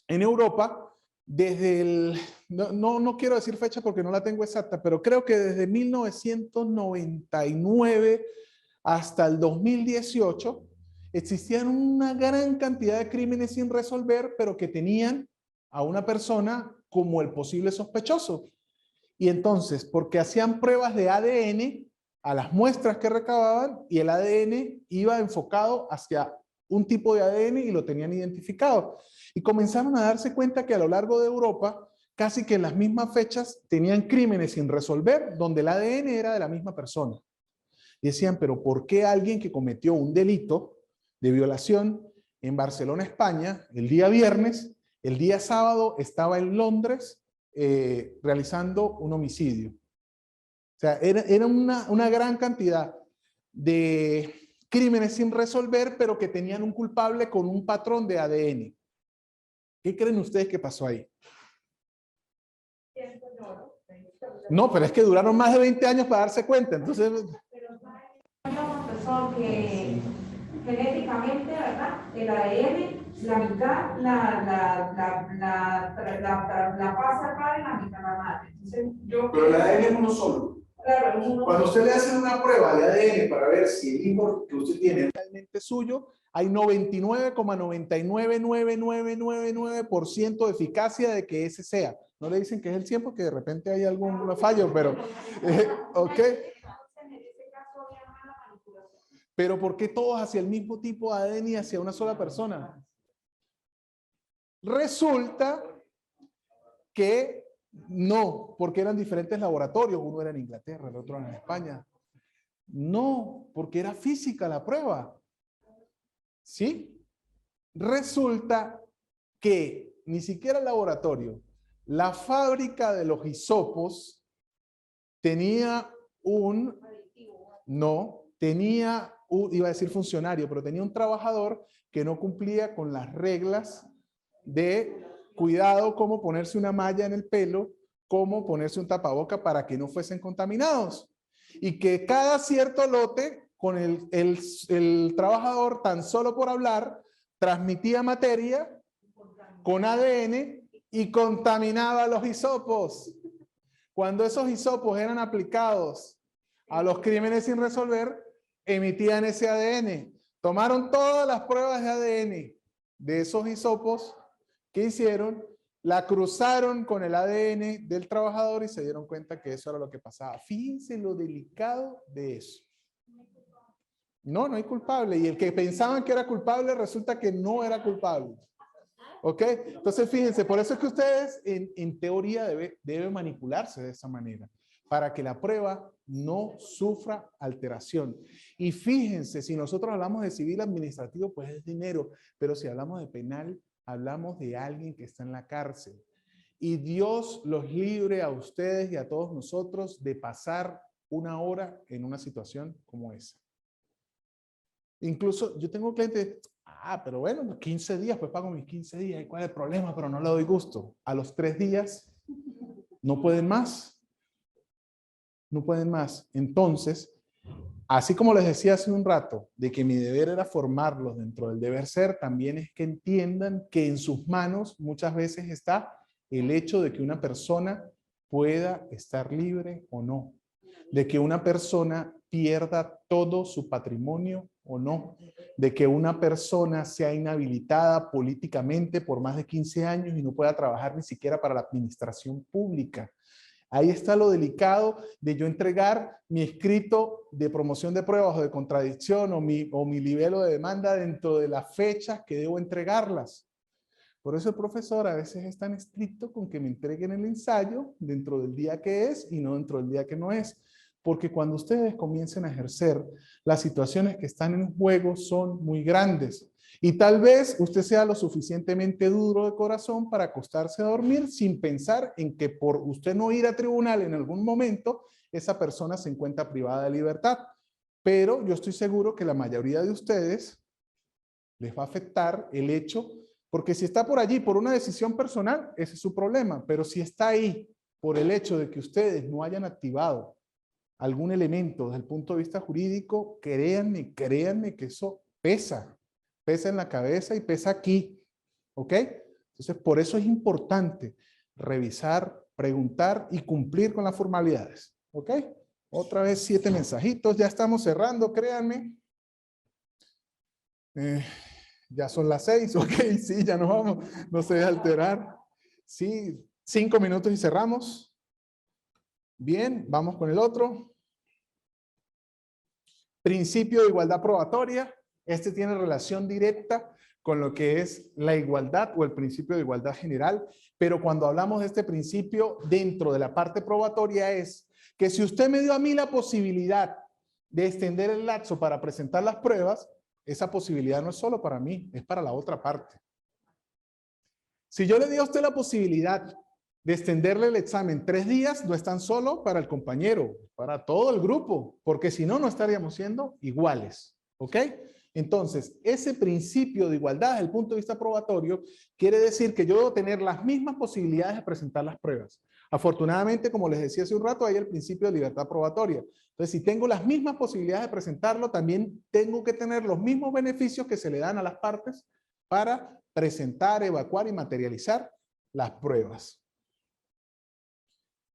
En Europa, desde el, no quiero decir fecha porque no la tengo exacta, pero creo que desde 1999 hasta el 2018 existían una gran cantidad de crímenes sin resolver, pero que tenían a una persona como el posible sospechoso. Y entonces, porque hacían pruebas de ADN a las muestras que recababan y el ADN iba enfocado hacia un tipo de ADN y lo tenían identificado. Y comenzaron a darse cuenta que a lo largo de Europa, casi que en las mismas fechas, tenían crímenes sin resolver donde el ADN era de la misma persona. Y decían, pero ¿por qué alguien que cometió un delito de violación en Barcelona, España, el día viernes, el día sábado estaba en Londres realizando un homicidio? O sea, era una gran cantidad de crímenes sin resolver, pero que tenían un culpable con un patrón de ADN. ¿Qué creen ustedes que pasó ahí? No, pero es que duraron más de 20 años para darse cuenta, entonces... Profesor, que genéticamente, ¿verdad? El ADN, la mitad la pasa acá y la mitad la madre. Entonces, Pero el ADN es uno solo. Claro, uno. Cuando usted le hace una prueba de ADN para ver si el hijo que usted tiene es realmente suyo, hay 99,999999% de eficacia de que ese sea. No le dicen que es el 100 porque de repente hay algún fallo, pero... ¿ok? Pero ¿por qué todos hacia el mismo tipo de ADN y hacia una sola persona? Resulta que no, porque eran diferentes laboratorios. Uno era en Inglaterra, el otro era en España. No, porque era física la prueba. ¿Sí? Resulta que ni siquiera el laboratorio, la fábrica de los hisopos tenía iba a decir funcionario, pero tenía un trabajador que no cumplía con las reglas de cuidado, como ponerse una malla en el pelo, como ponerse un tapaboca para que no fuesen contaminados. Y que cada cierto lote con el trabajador, tan solo por hablar, transmitía materia con ADN y contaminaba los hisopos. Cuando esos hisopos eran aplicados a los crímenes sin resolver, emitían ese ADN. Tomaron todas las pruebas de ADN de esos hisopos que hicieron, la cruzaron con el ADN del trabajador y se dieron cuenta que eso era lo que pasaba. Fíjense lo delicado de eso. No, no hay culpable. Y el que pensaban que era culpable resulta que no era culpable. ¿Ok? Entonces, fíjense, por eso es que ustedes en teoría deben manipularse de esa manera, para que la prueba no sufra alteración. Y fíjense, si nosotros hablamos de civil administrativo, pues es dinero, pero si hablamos de penal, hablamos de alguien que está en la cárcel. Y Dios los libre a ustedes y a todos nosotros de pasar una hora en una situación como esa. Incluso yo tengo clientes, pero bueno, 15 días, pues pago mis 15 días. ¿Y cuál es el problema? Pero no le doy gusto. A los 3 días no pueden más. No pueden más. Entonces, así como les decía hace un rato, de que mi deber era formarlos dentro del deber ser, también es que entiendan que en sus manos muchas veces está el hecho de que una persona pueda estar libre o no. De que una persona pierda todo su patrimonio o no. De que una persona sea inhabilitada políticamente por más de 15 años y no pueda trabajar ni siquiera para la administración pública. Ahí está lo delicado de yo entregar mi escrito de promoción de pruebas o de contradicción o mi libelo de demanda dentro de las fechas que debo entregarlas. Por eso el profesor a veces es tan estricto con que me entreguen el ensayo dentro del día que es y no dentro del día que no es. Porque cuando ustedes comiencen a ejercer, las situaciones que están en juego son muy grandes. Y tal vez usted sea lo suficientemente duro de corazón para acostarse a dormir sin pensar en que por usted no ir a tribunal en algún momento, esa persona se encuentra privada de libertad. Pero yo estoy seguro que la mayoría de ustedes les va a afectar el hecho, porque si está por allí por una decisión personal, ese es su problema. Pero si está ahí por el hecho de que ustedes no hayan activado algún elemento desde el punto de vista jurídico, créanme que eso pesa. Pesa en la cabeza y pesa aquí. ¿Ok? Entonces, por eso es importante revisar, preguntar y cumplir con las formalidades. ¿Ok? Otra vez 7 mensajitos. Ya estamos cerrando, créanme. Ya son las 6. Ok, sí, ya nos vamos. No se deja alterar. Sí, 5 minutos y cerramos. Bien, vamos con el otro. Principio de igualdad probatoria. Este tiene relación directa con lo que es la igualdad o el principio de igualdad general, pero cuando hablamos de este principio dentro de la parte probatoria es que si usted me dio a mí la posibilidad de extender el lapso para presentar las pruebas, esa posibilidad no es solo para mí, es para la otra parte. Si yo le di a usted la posibilidad de extenderle el examen 3 días, no es tan solo para el compañero, para todo el grupo, porque si no, no estaríamos siendo iguales. ¿Ok? Entonces, ese principio de igualdad desde el punto de vista probatorio quiere decir que yo debo tener las mismas posibilidades de presentar las pruebas. Afortunadamente, como les decía hace un rato, hay el principio de libertad probatoria. Entonces, si tengo las mismas posibilidades de presentarlo, también tengo que tener los mismos beneficios que se le dan a las partes para presentar, evacuar y materializar las pruebas.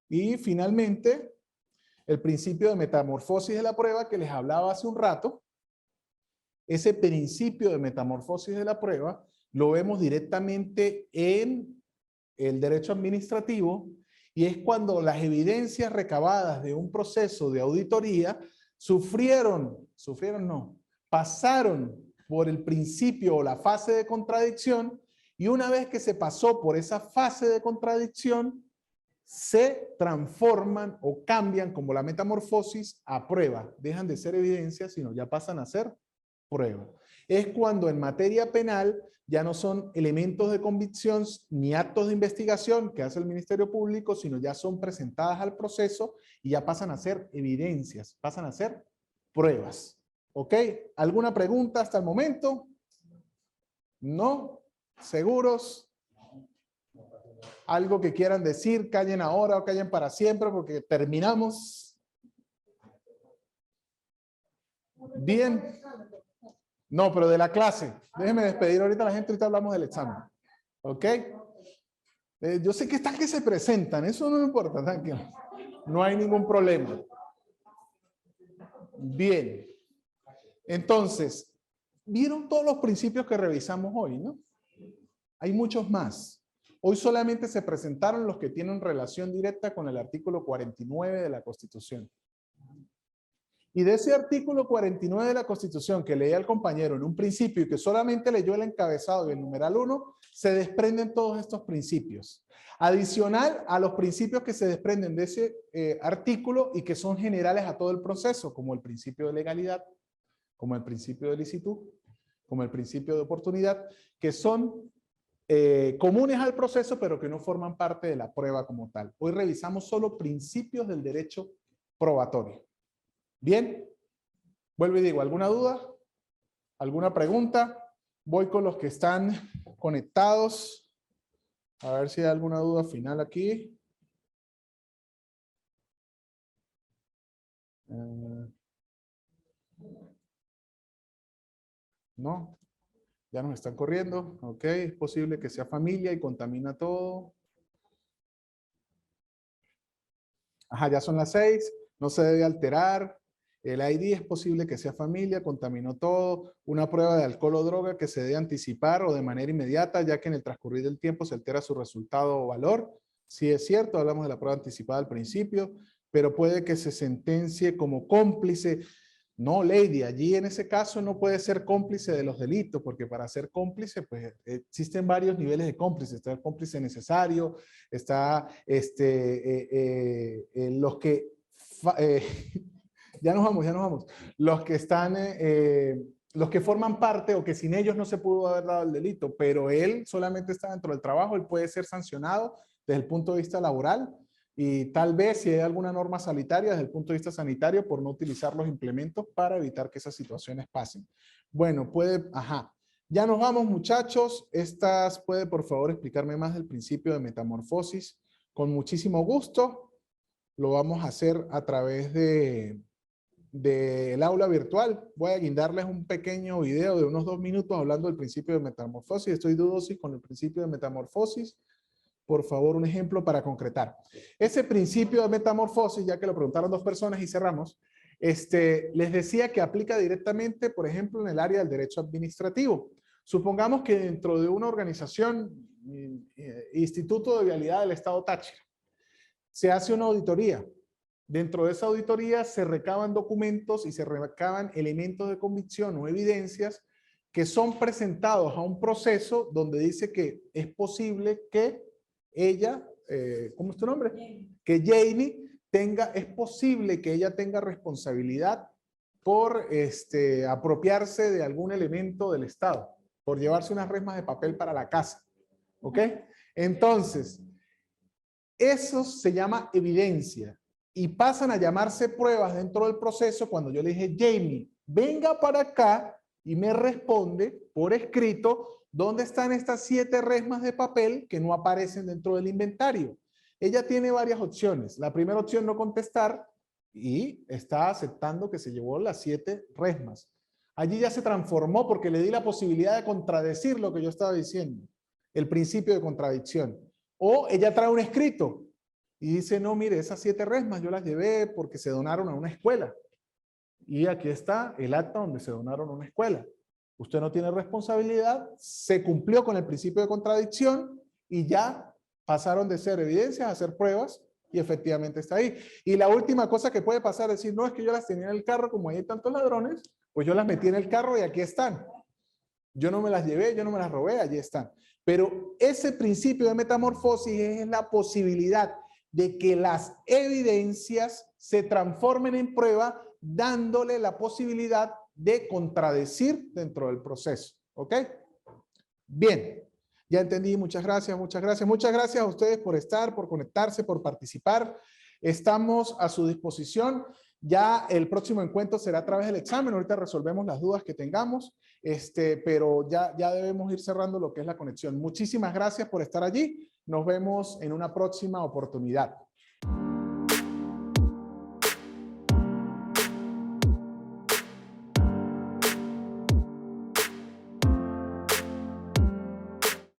Y finalmente, el principio de metamorfosis de la prueba que les hablaba hace un rato. Ese principio de metamorfosis de la prueba lo vemos directamente en el derecho administrativo y es cuando las evidencias recabadas de un proceso de auditoría pasaron por el principio o la fase de contradicción y una vez que se pasó por esa fase de contradicción, se transforman o cambian como la metamorfosis a prueba. Dejan de ser evidencias, sino ya pasan a ser prueba. Es cuando en materia penal ya no son elementos de convicción ni actos de investigación que hace el Ministerio Público, sino ya son presentadas al proceso y ya pasan a ser evidencias, pasan a ser pruebas. ¿Ok? ¿Alguna pregunta hasta el momento? ¿No? ¿Seguros? ¿Algo que quieran decir? Callen ahora o callen para siempre porque terminamos. Bien. No, pero de la clase. Déjeme despedir ahorita a la gente, ahorita hablamos del examen. ¿Ok? Yo sé que están que se presentan, eso no me importa, tranquilo. No hay ningún problema. Bien. Entonces, ¿vieron todos los principios que revisamos hoy, no? Hay muchos más. Hoy solamente se presentaron los que tienen relación directa con el artículo 49 de la Constitución. Y de ese artículo 49 de la Constitución que leía el compañero en un principio y que solamente leyó el encabezado y el numeral 1, se desprenden todos estos principios. Adicional a los principios que se desprenden de ese artículo y que son generales a todo el proceso, como el principio de legalidad, como el principio de licitud, como el principio de oportunidad, que son comunes al proceso, pero que no forman parte de la prueba como tal. Hoy revisamos solo principios del derecho probatorio. Bien, vuelvo y digo, ¿alguna duda? ¿Alguna pregunta? Voy con los que están conectados. A ver si hay alguna duda final aquí. No, ya nos están corriendo. Ok, es posible que sea familia y contamina todo. Ajá, ya son las 6. No se debe alterar. El ID es posible que sea familia, contaminó todo. Una prueba de alcohol o droga que se debe anticipar o de manera inmediata, ya que en el transcurrir del tiempo se altera su resultado o valor. Sí es cierto, hablamos de la prueba anticipada al principio, pero puede que se sentencie como cómplice. No, Lady, allí en ese caso no puede ser cómplice de los delitos, porque para ser cómplice, pues existen varios niveles de cómplice. Está el cómplice necesario, está los que... ya nos vamos. Los que están, los que forman parte o que sin ellos no se pudo haber dado el delito, pero él solamente está dentro del trabajo, él puede ser sancionado desde el punto de vista laboral y tal vez si hay alguna norma sanitaria desde el punto de vista sanitario por no utilizar los implementos para evitar que esas situaciones pasen. Bueno, puede, ajá. Ya nos vamos, muchachos. ¿Puede por favor explicarme más del principio de metamorfosis? Con muchísimo gusto. Lo vamos a hacer a través del aula virtual. Voy a guindarles un pequeño video de unos 2 minutos hablando del principio de metamorfosis. Estoy dudoso con el principio de metamorfosis. Por favor, un ejemplo para concretar. Ese principio de metamorfosis, ya que lo preguntaron 2 personas y cerramos, les decía que aplica directamente, por ejemplo, en el área del derecho administrativo. Supongamos que dentro de una organización, Instituto de Vialidad del Estado Táchira, se hace una auditoría. Dentro de esa auditoría se recaban documentos y se recaban elementos de convicción o evidencias que son presentados a un proceso donde dice que es posible que ella, ¿cómo es tu nombre? Que Janie es posible que ella tenga responsabilidad por apropiarse de algún elemento del Estado, por llevarse unas resmas de papel para la casa. ¿Ok? Entonces, eso se llama evidencia y pasan a llamarse pruebas dentro del proceso cuando yo le dije, Jamie, venga para acá y me responde por escrito dónde están estas 7 resmas de papel que no aparecen dentro del inventario. Ella tiene varias opciones. La primera opción, no contestar, y está aceptando que se llevó las 7 resmas. Allí ya se transformó porque le di la posibilidad de contradecir lo que yo estaba diciendo, el principio de contradicción. O ella trae un escrito y dice, no, mire, esas 7 resmas yo las llevé porque se donaron a una escuela. Y aquí está el acta donde se donaron a una escuela. Usted no tiene responsabilidad, se cumplió con el principio de contradicción y ya pasaron de ser evidencias a ser pruebas y efectivamente está ahí. Y la última cosa que puede pasar es decir, no, es que yo las tenía en el carro, como hay tantos ladrones, pues yo las metí en el carro y aquí están. Yo no me las llevé, yo no me las robé, allí están. Pero ese principio de metamorfosis es la posibilidad de que las evidencias se transformen en prueba, dándole la posibilidad de contradecir dentro del proceso. ¿Ok? Bien. Ya entendí. Muchas gracias, muchas gracias. Muchas gracias a ustedes por estar, por conectarse, por participar. Estamos a su disposición. Ya el próximo encuentro será a través del examen. Ahorita resolvemos las dudas que tengamos, pero ya debemos ir cerrando lo que es la conexión. Muchísimas gracias por estar allí. Nos vemos en una próxima oportunidad.